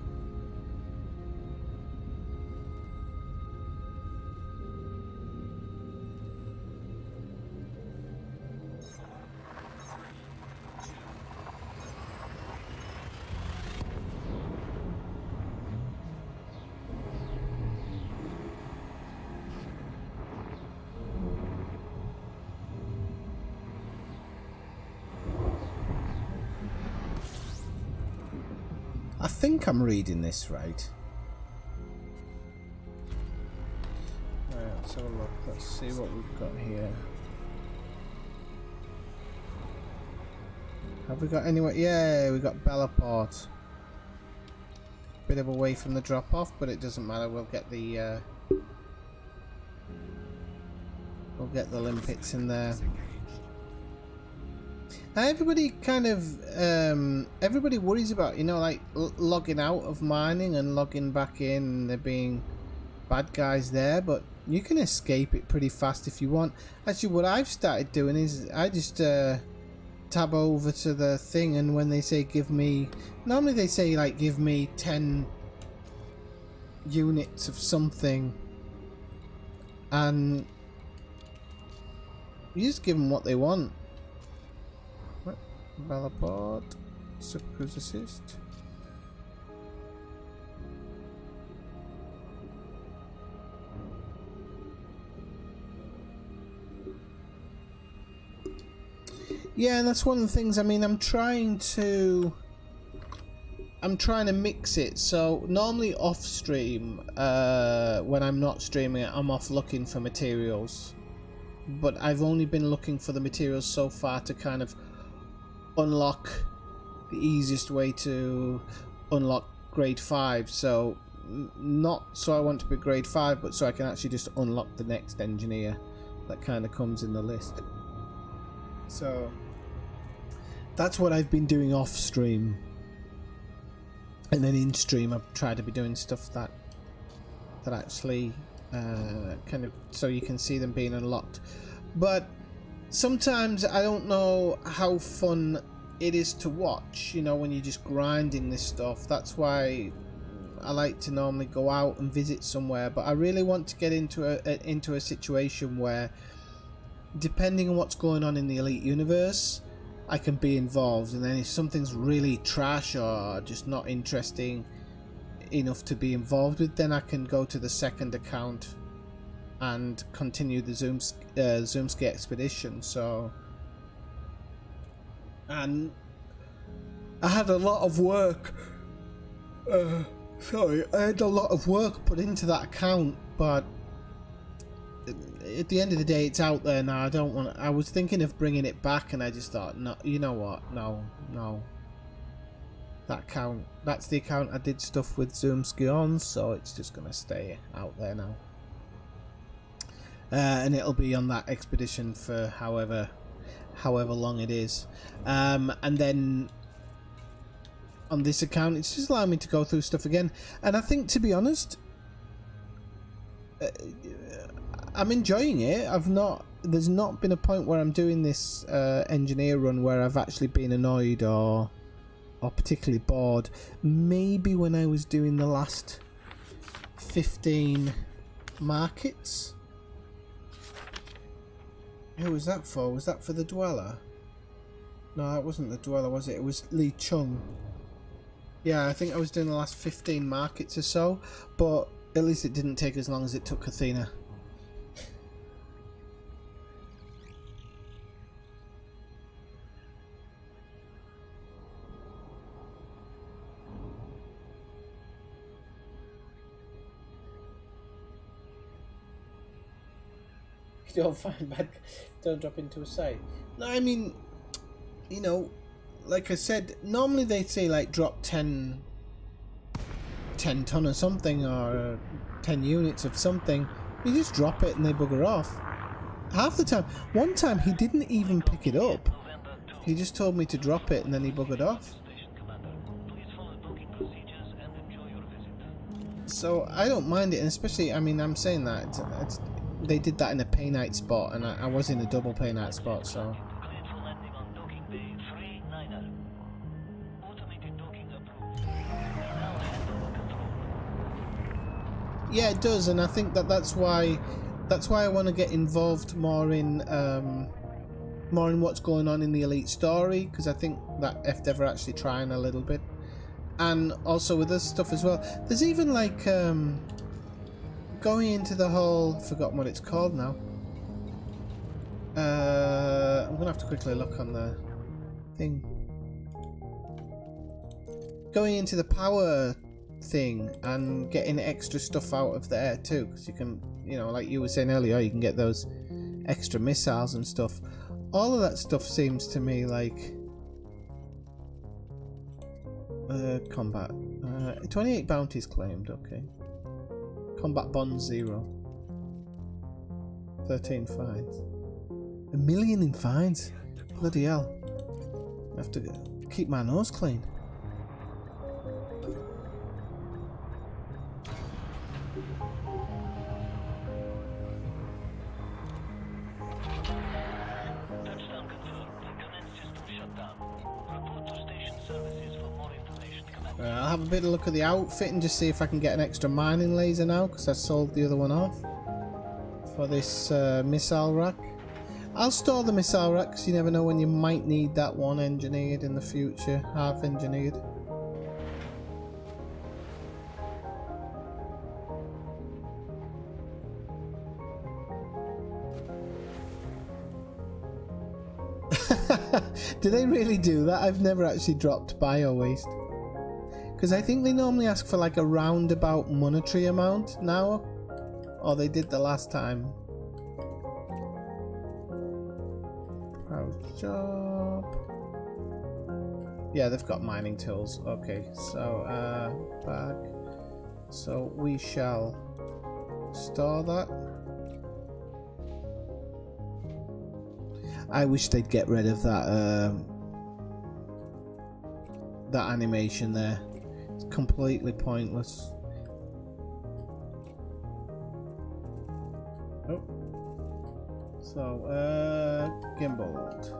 I think I'm reading this right. Right, let's have a look. Let's see what we've got here. Have we got anywhere? Yeah, we got Bellaport. Bit of a way from the drop off, but it doesn't matter. We'll get the limpets in there. Everybody kind of everybody worries about, you know, like logging out of mining and logging back in and there being bad guys there, but you can escape it pretty fast if you want. Actually, what I've started doing is I just tab over to the thing, and when they say give me, normally they say like give me 10 units of something, and you just give them what they want. Bellaport, Subcruise Assist. Yeah, and that's one of the things. I mean, I'm trying to I'm trying to mix it. So normally off stream, when I'm not streaming, I'm off looking for materials. But I've only been looking for the materials so far to kind of unlock the easiest way to unlock grade 5. So not so I want to be grade 5, but so I can actually just unlock the next engineer that kind of comes in the list. So that's what I've been doing off stream. And then in stream I've tried to be doing stuff that actually kind of so you can see them being unlocked. But sometimes I don't know how fun it is to watch, you know, when you're just grinding this stuff. That's why I like to normally go out and visit somewhere, but I really want to get into a situation where, depending on what's going on in the Elite universe, I can be involved. And then if something's really trash or just not interesting enough to be involved with, then I can go to the second account and continue the Zoomski expedition. So, and I had a lot of work I had a lot of work put into that account, but at the end of the day, it's out there now. I don't want. I was thinking of bringing it back, and I just thought, no, you know what? No. That account, that's the account I did stuff with Zoomski on, so it's just gonna stay out there now. And it'll be on that expedition for however long it is. And then on this account, it's just allowing me to go through stuff again. And I think, to be honest, I'm enjoying it. There's not been a point where I'm doing this engineer run where I've actually been annoyed or particularly bored. Maybe when I was doing the last 15 markets. Who was that for? Was that for the Dweller? No, that wasn't the Dweller, was it? It was Lee Chung. Yeah, I think I was doing the last 15 markets or so, but at least it didn't take as long as it took Athena. Don't find bad, don't drop into a site. No, I mean, you know, like I said, normally they say like drop 10 ton or something, or 10 units of something. You just drop it and they bugger off. Half the time, one time he didn't even pick it up. He just told me to drop it and then he buggered off. So I don't mind it, and especially, I mean, I'm saying that they did that in a pay night spot, and I was in a double pay night spot, so. Yeah, it does, and I think that's why I want to get involved more in what's going on in the Elite story, because I think that if they're actually trying a little bit, and also with this stuff as well. There's even like going into the whole, forgotten what it's called now. I'm gonna have to quickly look on the thing. Going into the power thing and getting extra stuff out of there too, because you can, you know, like you were saying earlier, you can get those extra missiles and stuff. All of that stuff seems to me like combat. 28 bounties claimed, okay. Combat bonds 0. 13 fines. 1 million in fines? Bloody hell. I have to keep my nose clean. Touchdown confirmed. Commence system shutdown. Report to station services for more information, Commander. I'll have a bit of a look at the outfit and just see if I can get an extra mining laser now, because I sold the other one off for this missile rack. I'll store the missile rack because you never know when you might need that one engineered in the future, half engineered. Do they really do that? I've never actually dropped bio waste. Because I think they normally ask for like a roundabout monetary amount now. Or they did the last time. Proud job. Yeah, they've got mining tools. Okay, so back. So we shall store that. I wish they'd get rid of that that animation there. It's completely pointless. Oh. So gimbaled.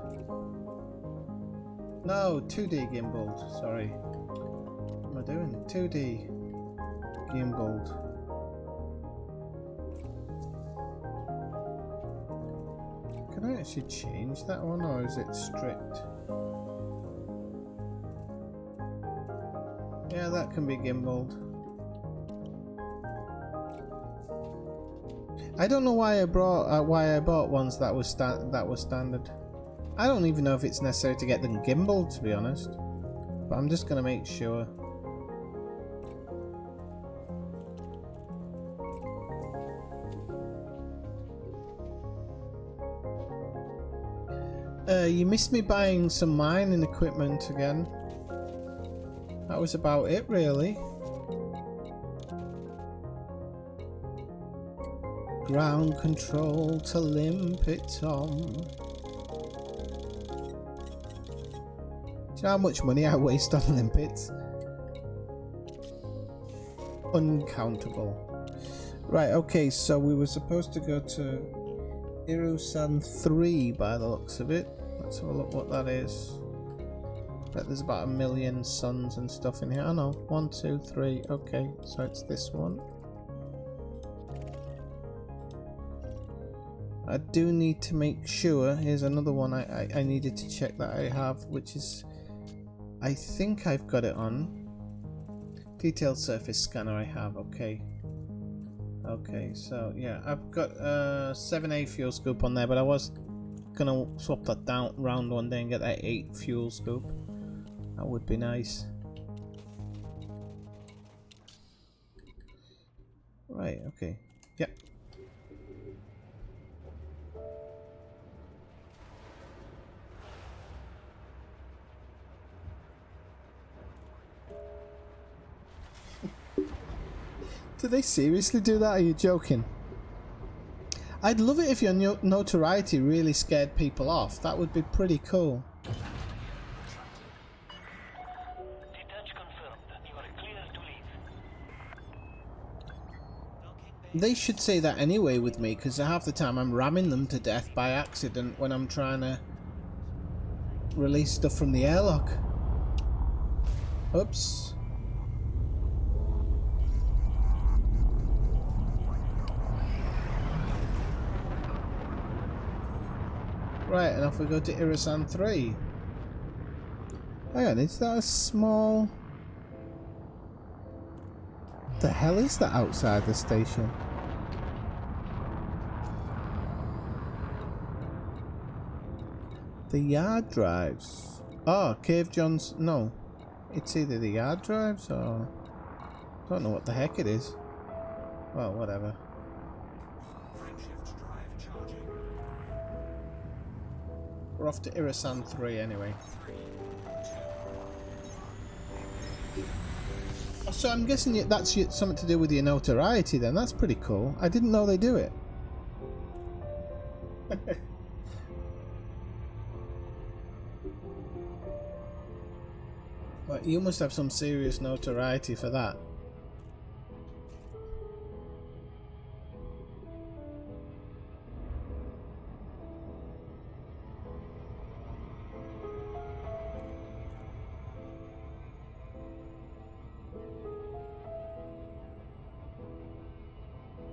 No, 2D gimbaled, sorry. What am I doing? 2D gimbaled. Can I actually change that one, or is it strict? Yeah, that can be gimbaled. I don't know why I bought ones that was standard. I don't even know if it's necessary to get them gimbaled, to be honest. But I'm just gonna make sure. You missed me buying some mining equipment again. That was about it, really. Ground control to Limpet Tom. Do you know how much money I waste on limpets? Uncountable. Right, okay, so we were supposed to go to Irusan 3 by the looks of it. Let's have a look what that is. Bet there's about 1 million suns and stuff in here. Oh no, 1, 2, 3. Okay, so it's this one. I do need to make sure. Here's another one I needed to check that I have, which is, I think I've got it on. Detailed surface scanner I have, okay. Okay, so yeah, I've got 7A fuel scoop on there, but I was gonna swap that down round one day and get that 8 fuel scoop. That would be nice. Right, okay. Yep. Did they seriously do that? Are you joking? I'd love it if your notoriety really scared people off. That would be pretty cool. Detach confirmed. You are clear to leave. They should say that anyway with me, because half the time I'm ramming them to death by accident when I'm trying to release stuff from the airlock. Oops. Right, and off we go to Irusan 3. Hang on, is that a small... The hell is that outside the station? The yard drives. Oh, Cave John's... No. It's either the yard drives or... Don't know what the heck it is. Well, whatever. Frameshift drive charging. We're off to Irusan 3 anyway. So I'm guessing that's something to do with your notoriety then. That's pretty cool. I didn't know they do it. But you must have some serious notoriety for that.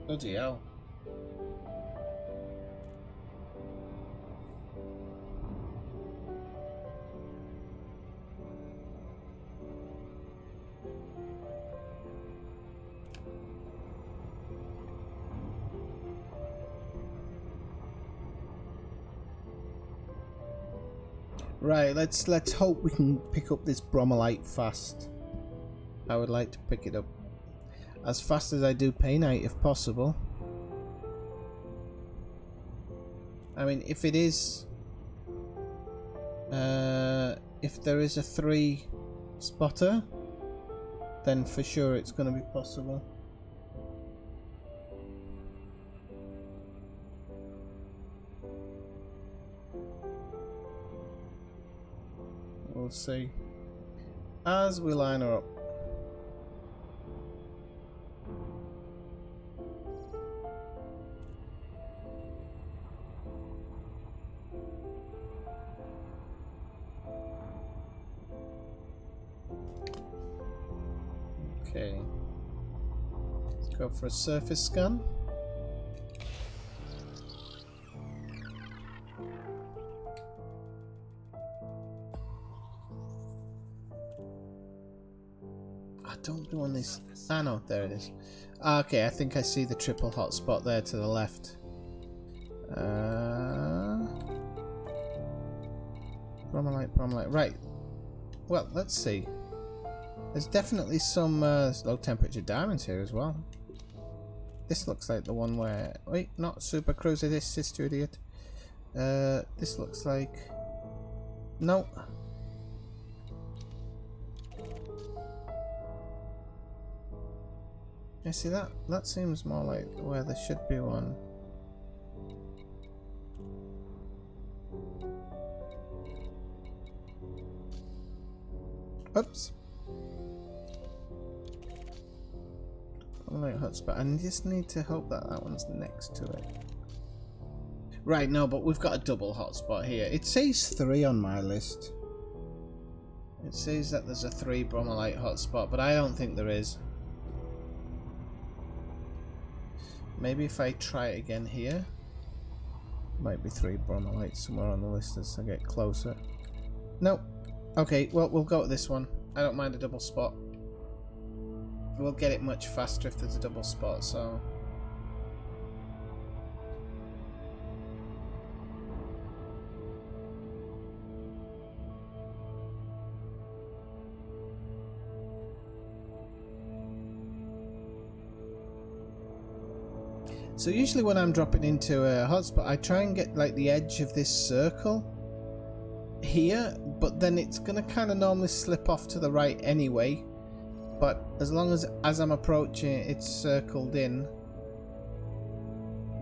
Bloody hell. Right, let's hope we can pick up this bromellite fast. I would like to pick it up as fast as I do painite if possible. I mean, if it is if there is a 3 spotter, then for sure it's going to be possible. We'll see as we line her up. Okay, let's go for a surface scan. I don't do on this. Ah, no, there it is. Okay, I think I see the triple hotspot there to the left. Bromolite. Right. Well, let's see. There's definitely some low temperature diamonds here as well. This looks like the one where... Wait, not Super Cruiser, this sister idiot. This looks like... No. You see that? That seems more like where there should be one. Oops. Like hotspot. I just need to hope that that one's next to it. Right, no, but we've got a double hotspot here. It says 3 on my list. It says that there's a 3 bromolite hotspot, but I don't think there is. Maybe if I try it again here. Might be 3 bromolites somewhere on the list as I get closer. Nope. Okay, well, we'll go with this one. I don't mind a double spot. We'll get it much faster if there's a double spot, so... So usually when I'm dropping into a hotspot, I try and get like the edge of this circle here, but then it's gonna kind of normally slip off to the right anyway. But as long as I'm approaching it, it's circled in,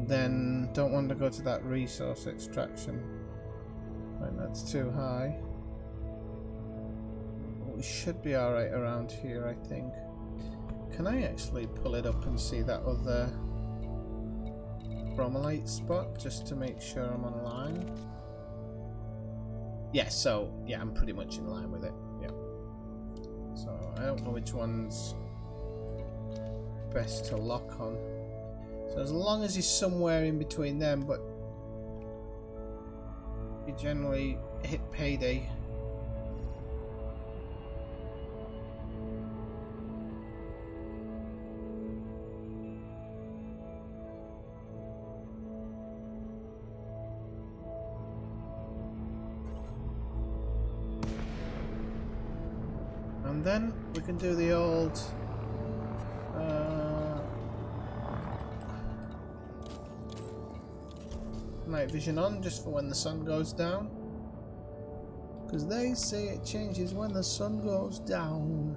then don't want to go to that resource extraction. Right, that's too high. We should be alright around here, I think. Can I actually pull it up and see that other bromolite spot just to make sure I'm on line? Yeah, so yeah, I'm pretty much in line with it. Yeah. So I don't know which one's best to lock on. So as long as he's somewhere in between them, but you generally hit payday. And then we can do the old night vision on just for when the sun goes down, because they say it changes when the sun goes down.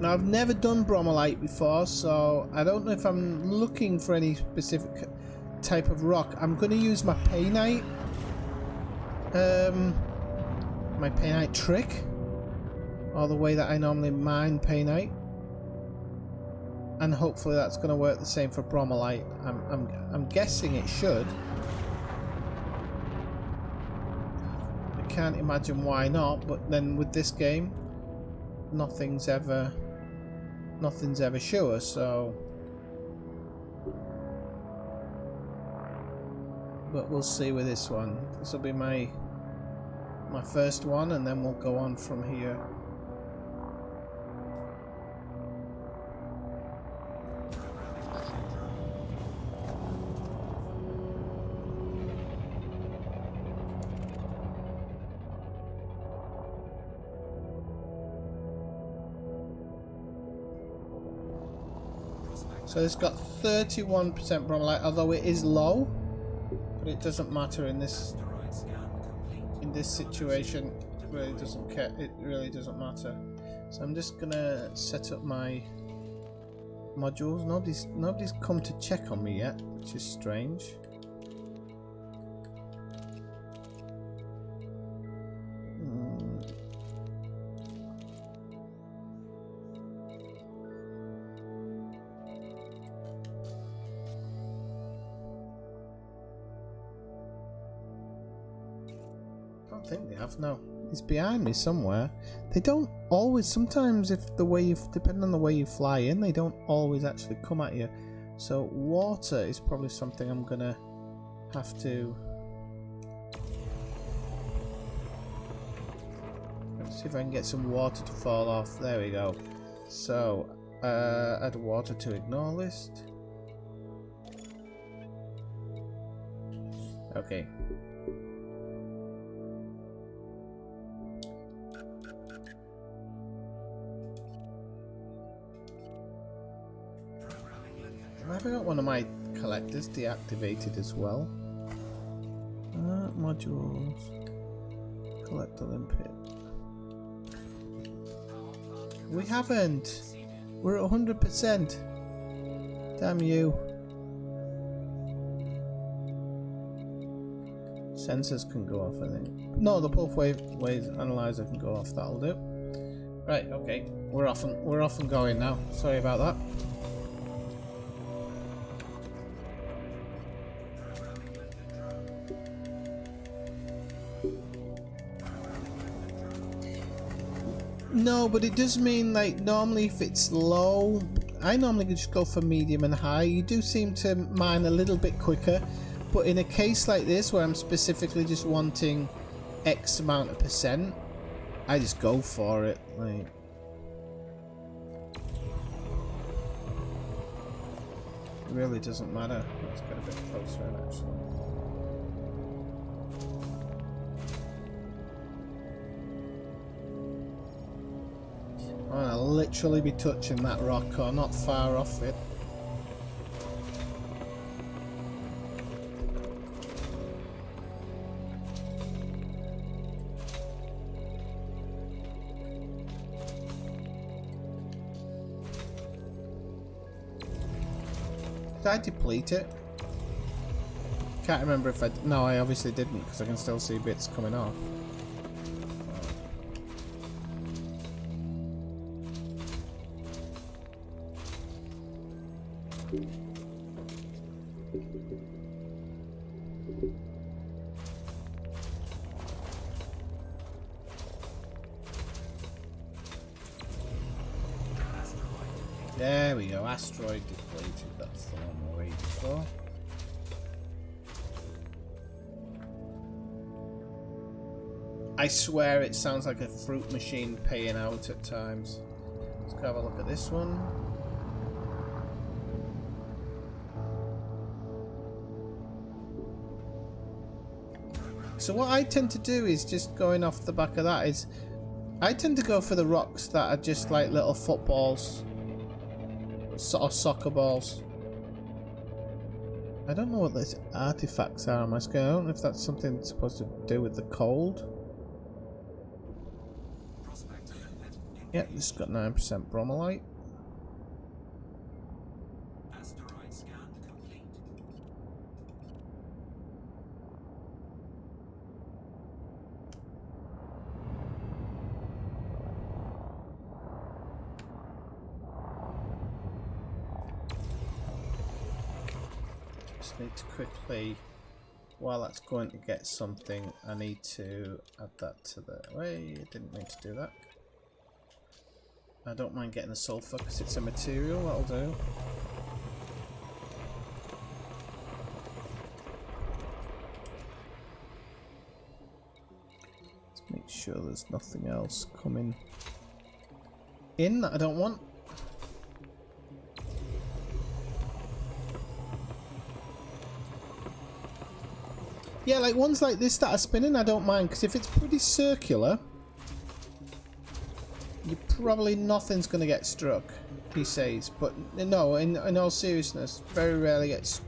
Now, I've never done bromolite before, so I don't know if I'm looking for any specific type of rock. I'm going to use my painite, trick, or the way that I normally mine painite, and hopefully that's going to work the same for bromolite. I'm guessing it should. I can't imagine why not, but then with this game, nothing's ever sure, so but we'll see with this one. This will be my first one, and then we'll go on from here. So it's got 31% bromellite, although it is low, but it doesn't matter in this situation. It really doesn't care. It really doesn't matter. So I'm just gonna set up my modules. Nobody's come to check on me yet, which is strange. I don't think they have. No, he's behind me somewhere. They don't always. Sometimes, if the way you, depending on the way you fly in, they don't always actually come at you. So water is probably something I'm gonna have to. Let's see if I can get some water to fall off. There we go. So add water to ignore list. Okay. Have I got one of my collectors deactivated as well? Modules. Collect Olympic. We haven't. We're at 100%. Damn you. Sensors can go off, I think. No, the pulse waves analyzer can go off. That'll do. Right. Okay. We're off and going now. Sorry about that. No, but it does mean, like, normally if it's low, I normally just go for medium and high. You do seem to mine a little bit quicker, but in a case like this where I'm specifically just wanting X amount of percent, I just go for it. Like, it really doesn't matter. Let's get a bit closer in, actually. I'll literally be touching that rock or not far off it. Did I deplete it? Can't remember if I... No, I obviously didn't because I can still see bits coming off. There we go, asteroid depleted, that's the one we're waiting for. I swear it sounds like a fruit machine paying out at times. Let's go have a look at this one. So what I tend to do is, just going off the back of that, is I tend to go for the rocks that are just like little footballs. Or soccer balls. I don't know what these artifacts are on my screen. I don't know if that's something that's supposed to do with the cold. Yep, this has got 9% bromellite. Asteroid scan complete. Just need to quickly, while that's going to get something, I need to add that to the way. I didn't mean to do that. I don't mind getting the sulfur because it's a material, that'll do. Let's make sure there's nothing else coming in that I don't want. Yeah, like ones like this that are spinning, I don't mind, because if it's pretty circular, probably nothing's going to get struck. he says. But no, in all seriousness, very rarely gets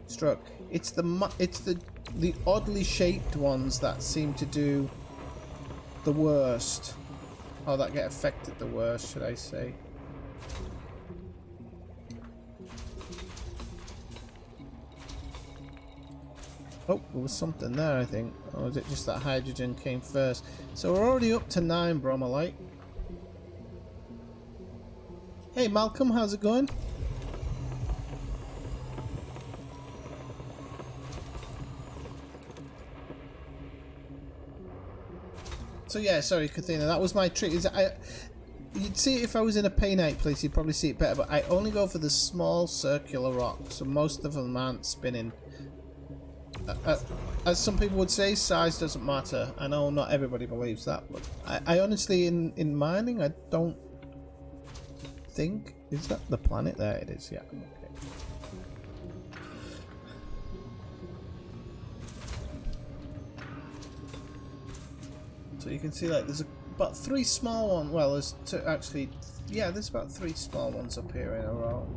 struck. It's the oddly shaped ones that seem to do the worst, or that get affected the worst, should I say. Oh, there was something there, I think. Or was it just that hydrogen came first? So we're already up to 9 bromellite. Hey Malcolm, how's it going? So yeah, sorry Kathina, that was my trick. You'd see it if I was in a painite place, you'd probably see it better, but I only go for the small circular rocks, so most of them aren't spinning. As some people would say, size doesn't matter. I know not everybody believes that, but I honestly, in mining, I don't think... Is that the planet? There it is, yeah. Okay. So you can see, like, there's about 3 small ones. Well, there's 2, actually, yeah, there's about 3 small ones up here in a row.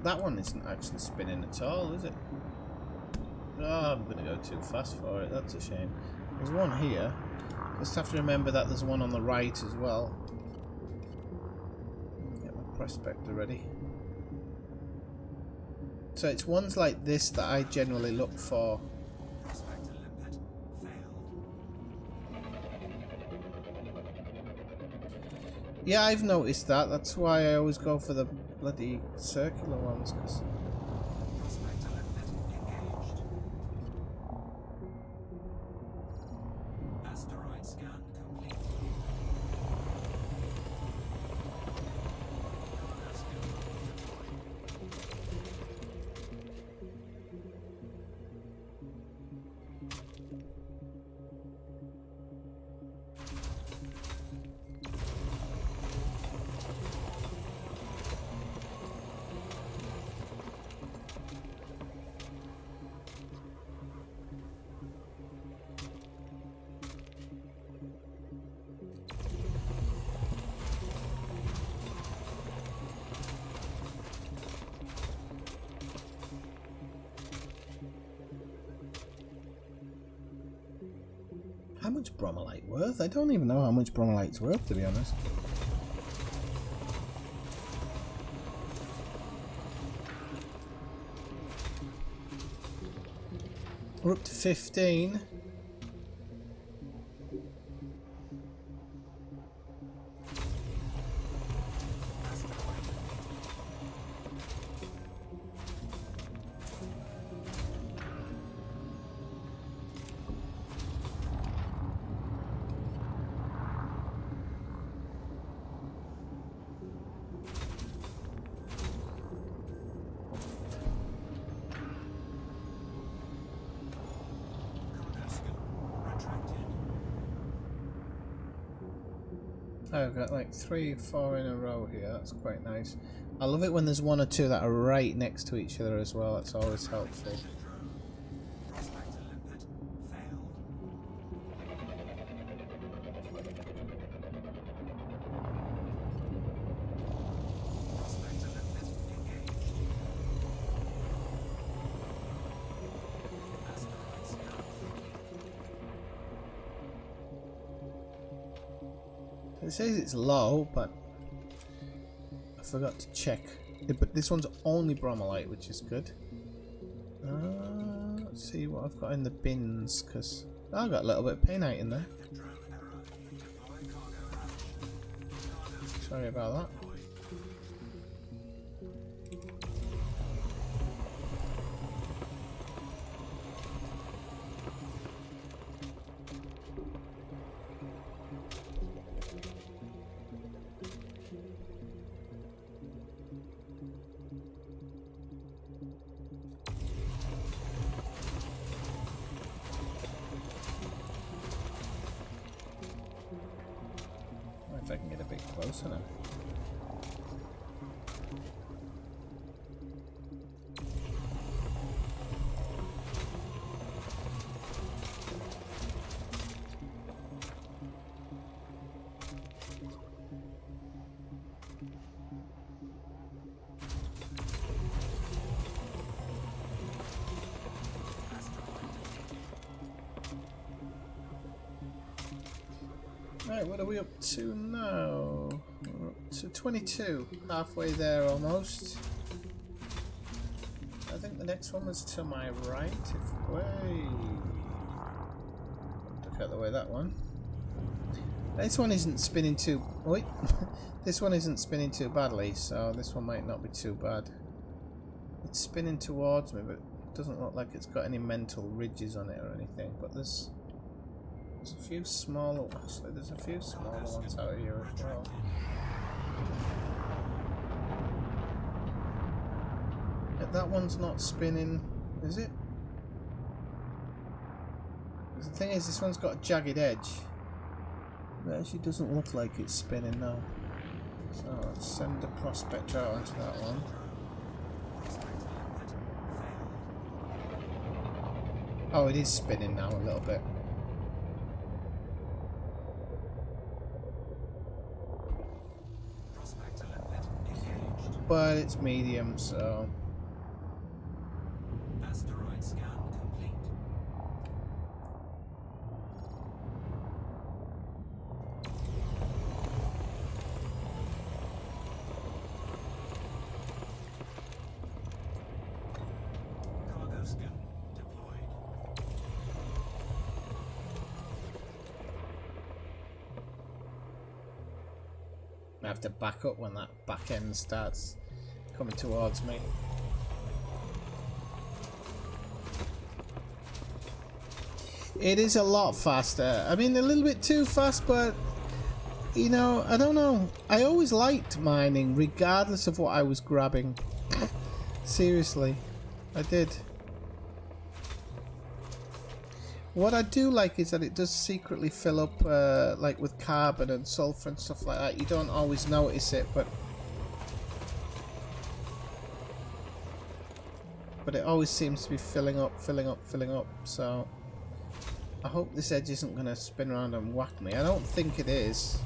That one isn't actually spinning at all, is it? Oh, I'm going to go too fast for it. That's a shame. There's one here. Just have to remember that there's one on the right as well. Get my prospector ready. So it's ones like this that I generally look for. Prospector limpet failed. Yeah, I've noticed that. That's why I always go for the bloody circular ones. Cause Prospector limpet engaged. Asteroid scan complete. Cargo skill deployed. how much bromellite worth? I don't even know how much bromellite's worth, to be honest. We're up to 15. I've got like 3 or 4 in a row here. That's quite nice. I love it when there's 1 or 2 that are right next to each other as well. That's always helpful. Prospector limpet failed. Prospector limpet engaged. Asteroid scan complete. It says it's low, but I forgot to check. But this one's only bromellite, which is good. Let's see what I've got in the bins, because I've got a little bit of painite in there. Drone error. Deploy cargo hatch. Sorry about that. If I can get a bit closer now. Right, what are we up to now? We're up to 22. Halfway there almost. I think the next one was to my right. If way. Look out the way that one. This one isn't spinning too. Wait, this one isn't spinning too badly, so this one might not be too bad. It's spinning towards me, but it doesn't look like it's got any mental ridges on it or anything. But there's a few smaller. Actually, there's a few smaller ones out here as well. But that one's not spinning, is it? The thing is, this one's got a jagged edge. It actually doesn't look like it's spinning now. So let's send the prospector out onto that one. Oh, it is spinning now a little bit. But it's medium, so. Asteroid scan complete. Cargo scan deployed. I have to back up when that back end starts coming towards me. It is a lot faster. I mean, a little bit too fast, but you know, I don't know. I always liked mining regardless of what I was grabbing. Seriously, I did. What I do like is that it does secretly fill up like with carbon and sulfur and stuff like that. You don't always notice it, but it always seems to be filling up, so I hope this edge isn't going to spin around and whack me. I don't think it is.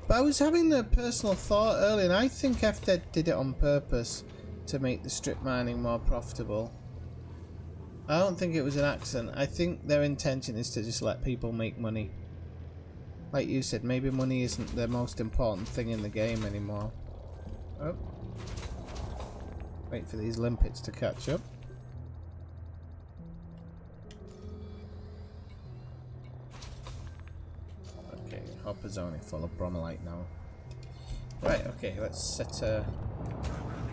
But I was having the personal thought earlier, and I think FDead did it on purpose to make the strip mining more profitable. I don't think it was an accident. I think their intention is to just let people make money. Like you said, maybe money isn't the most important thing in the game anymore. Oh. Wait for these limpets to catch up. Okay, hopper's only full of bromellite now. Right, okay, let's set a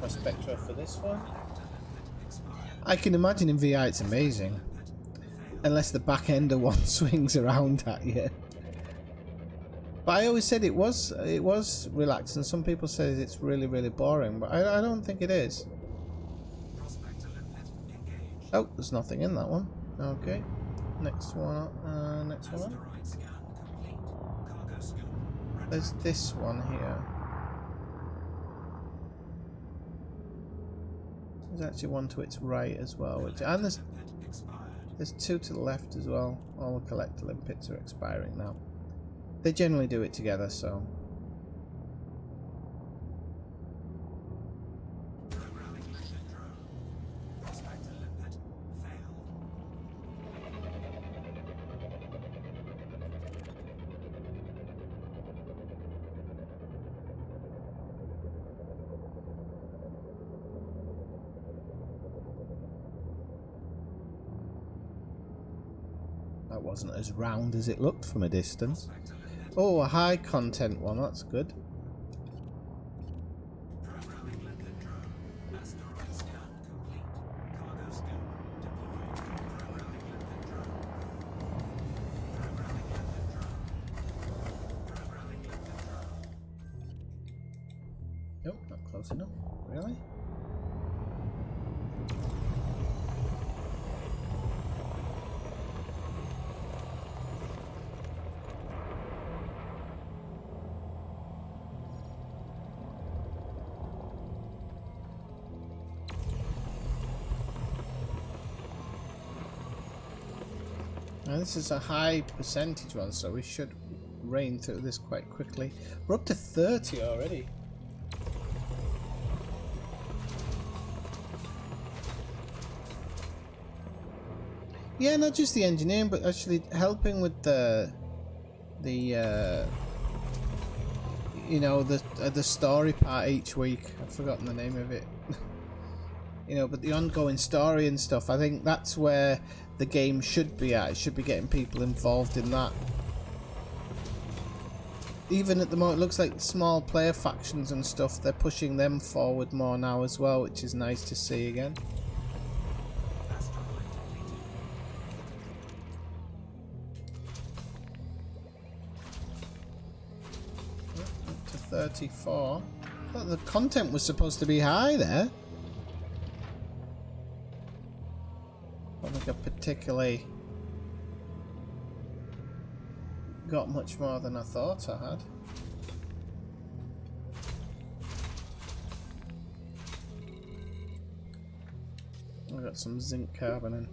prospector for this one. I can imagine in VI it's amazing. Unless the back ender one swings around at you. But I always said it was relaxing. Some people say it's really boring, but I don't think it is. Oh, there's nothing in that one. Okay, next one. Next one. There's this one here. There's actually one to its right as well, and there's two to the left as well. All the collector limpets are expiring now. They generally do it together, so. That wasn't as round as it looked from a distance. Oh, a high content one, that's good. Nope, not close enough. Really? Now this is a high percentage one, so we should rain through this quite quickly. We're up to 30 already. Yeah, not just the engineering, but actually helping with the you know, the story part each week. I've forgotten the name of it. You know, but the ongoing story and stuff, I think that's where the game should be at. It should be getting people involved in that. Even at the moment, it looks like small player factions and stuff, they're pushing them forward more now as well, which is nice to see again. Up to 34. I thought the content was supposed to be high there. I don't think I particularly got much more than I thought I had. I got some zinc carbon in.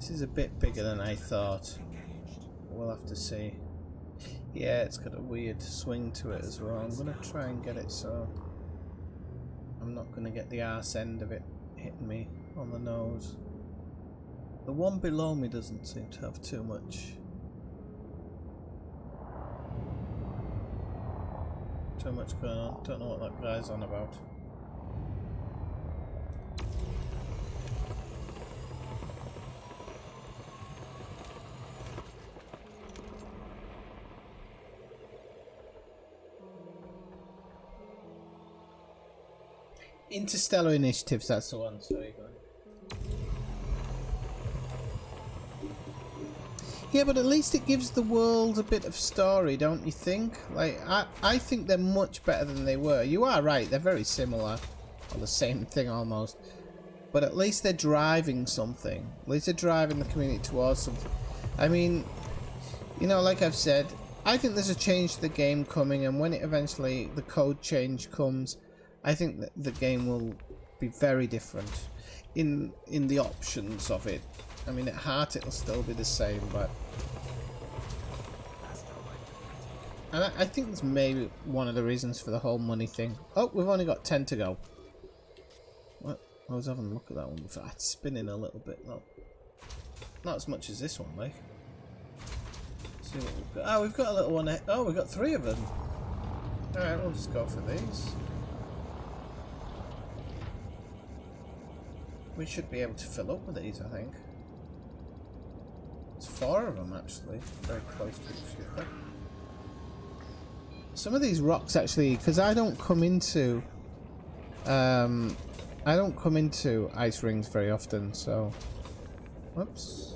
This is a bit bigger than I thought. We'll have to see. Yeah, it's got a weird swing to it as well. I'm going to try and get it so I'm not going to get the arse end of it hitting me on the nose. The one below me doesn't seem to have too much going on. Don't know what that guy's on about. Interstellar Initiatives, that's the one. Sorry, go on. Yeah, but at least it gives the world a bit of story, don't you think? Like, I think they're much better than they were. You are right, they're very similar. Or the same thing almost. But at least they're driving something. At least they're driving the community towards something. I mean, you know, like I've said, I think there's a change to the game coming, and when it eventually, the code change comes, I think that the game will be very different in the options of it. I mean, at heart it'll still be the same, but... And I think it's maybe one of the reasons for the whole money thing. Oh, we've only got 10 to go. What? I was having a look at that one before. It's spinning a little bit, though. Not as much as this one, like. Let's see what we've got. Oh, we've got a little one. Oh, we've got 3 of them. Alright, we'll just go for these. We should be able to fill up with these, I think. There's 4 of them, actually. Very close to each other. Some of these rocks, actually, because I don't come into ice rings very often, so... Whoops.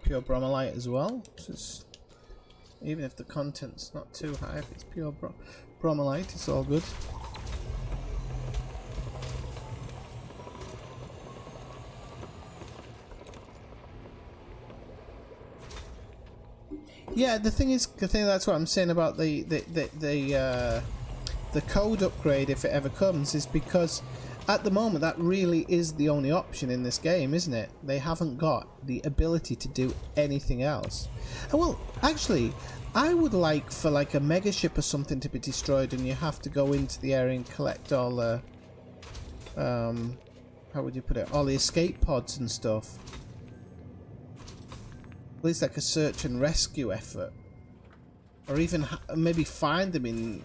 Pure bromellite as well. Just, even if the content's not too high, if it's pure bromellite, it's all good. Yeah, the thing is, that's what I'm saying about the code upgrade, if it ever comes, is because at the moment that really is the only option in this game, isn't it? They haven't got the ability to do anything else. And well, actually, I would like for like a mega ship or something to be destroyed and you have to go into the area and collect all the how would you put it, all the escape pods and stuff. At least like a search and rescue effort, or even maybe find them in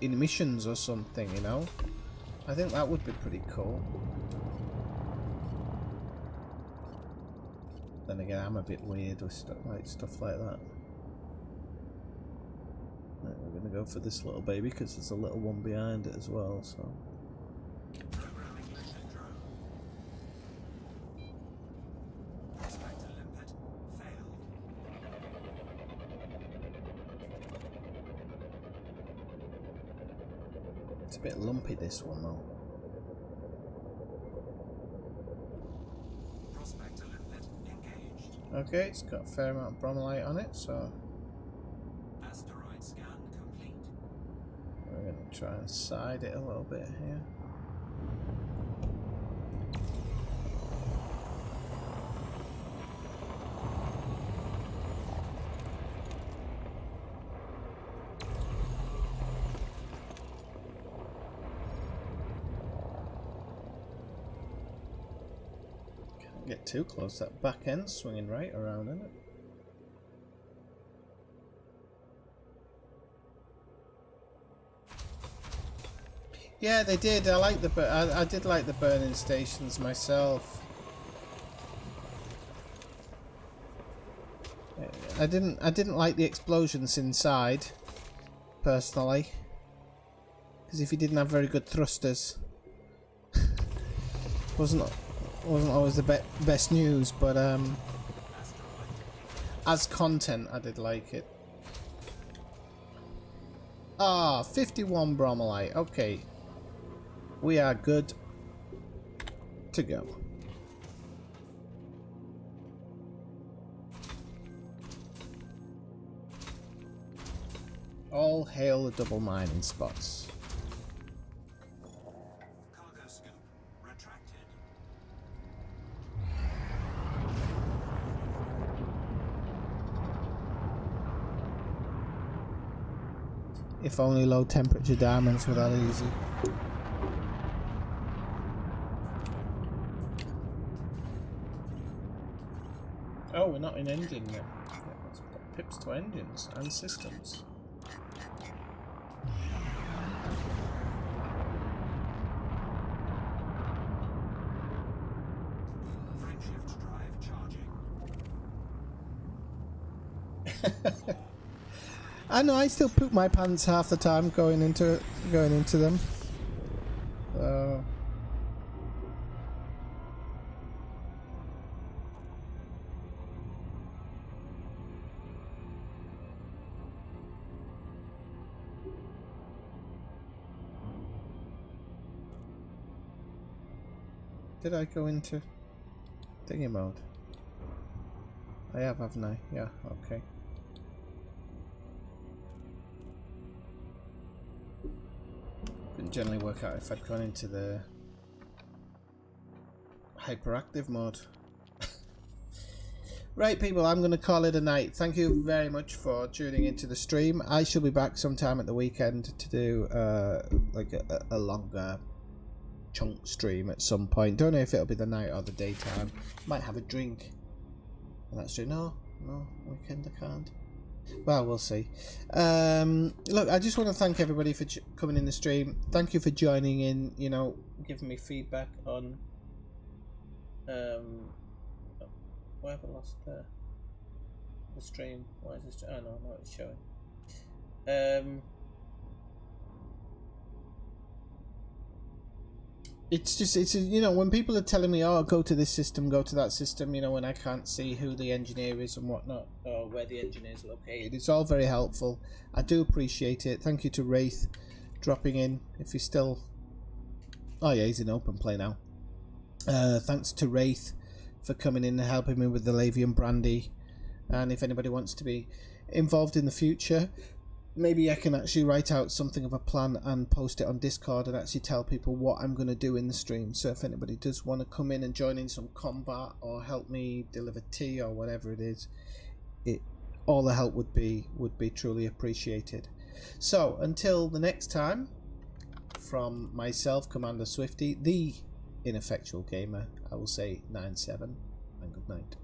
missions or something, you know. I think that would be pretty cool. Then again, I'm a bit weird with stuff like that. Right, we're gonna go for this little baby because there's a little one behind it as well. So It's a bit lumpy, this one, though. Prospect alert engaged. Okay, it's got a fair amount of bromellite on it, so Asteroid scan complete. we're going to try and side it a little bit here. Get too close, that back end swinging right around, isn't it? Yeah, they did. I did like the burning stations myself. I didn't like the explosions inside, personally, because if you didn't have very good thrusters, wasn't always the best news, but as content I did like it. 51 bromellite. Okay, we are good to go. All hail the double mining spots. Cargo scoop retracted. If only low temperature diamonds were that easy. Oh, we're not in engine yet. Yeah, let's put pips to engines and systems. Frameshift drive charging. I know, I still poop my pants half the time going into them. Did I go into thingy mode? I have, haven't I? Yeah, okay. Couldn't generally work out if I'd gone into the hyperactive mode. Right, people, I'm going to call it a night. Thank you very much for tuning into the stream. I shall be back sometime at the weekend to do like a longer chunk stream at some point. Don't know if it'll be the night or the daytime. Might have a drink. And that's true. No, weekend I can't. Well, we'll see. Look, I just want to thank everybody for coming in the stream. Thank you for joining in, you know, giving me feedback on why have I lost the stream? Why is this? Oh no, it's showing. It's you know, when people are telling me, oh, go to this system, go to that system, you know, when I can't see who the engineer is and whatnot, or where the engineer is located, it's all very helpful. I do appreciate it. Thank you to Wraith dropping in. If he's still, oh yeah, he's in open play now. Thanks to Wraith for coming in and helping me with the Lavian Brandy. And if anybody wants to be involved in the future, maybe I can actually write out something of a plan and post it on Discord and actually tell people what I'm going to do in the stream. So if anybody does want to come in and join in some combat or help me deliver tea or whatever it is, all the help would be truly appreciated. So until the next time, from myself, Commander Swifty, the ineffectual gamer, I will say 9-7 and good night.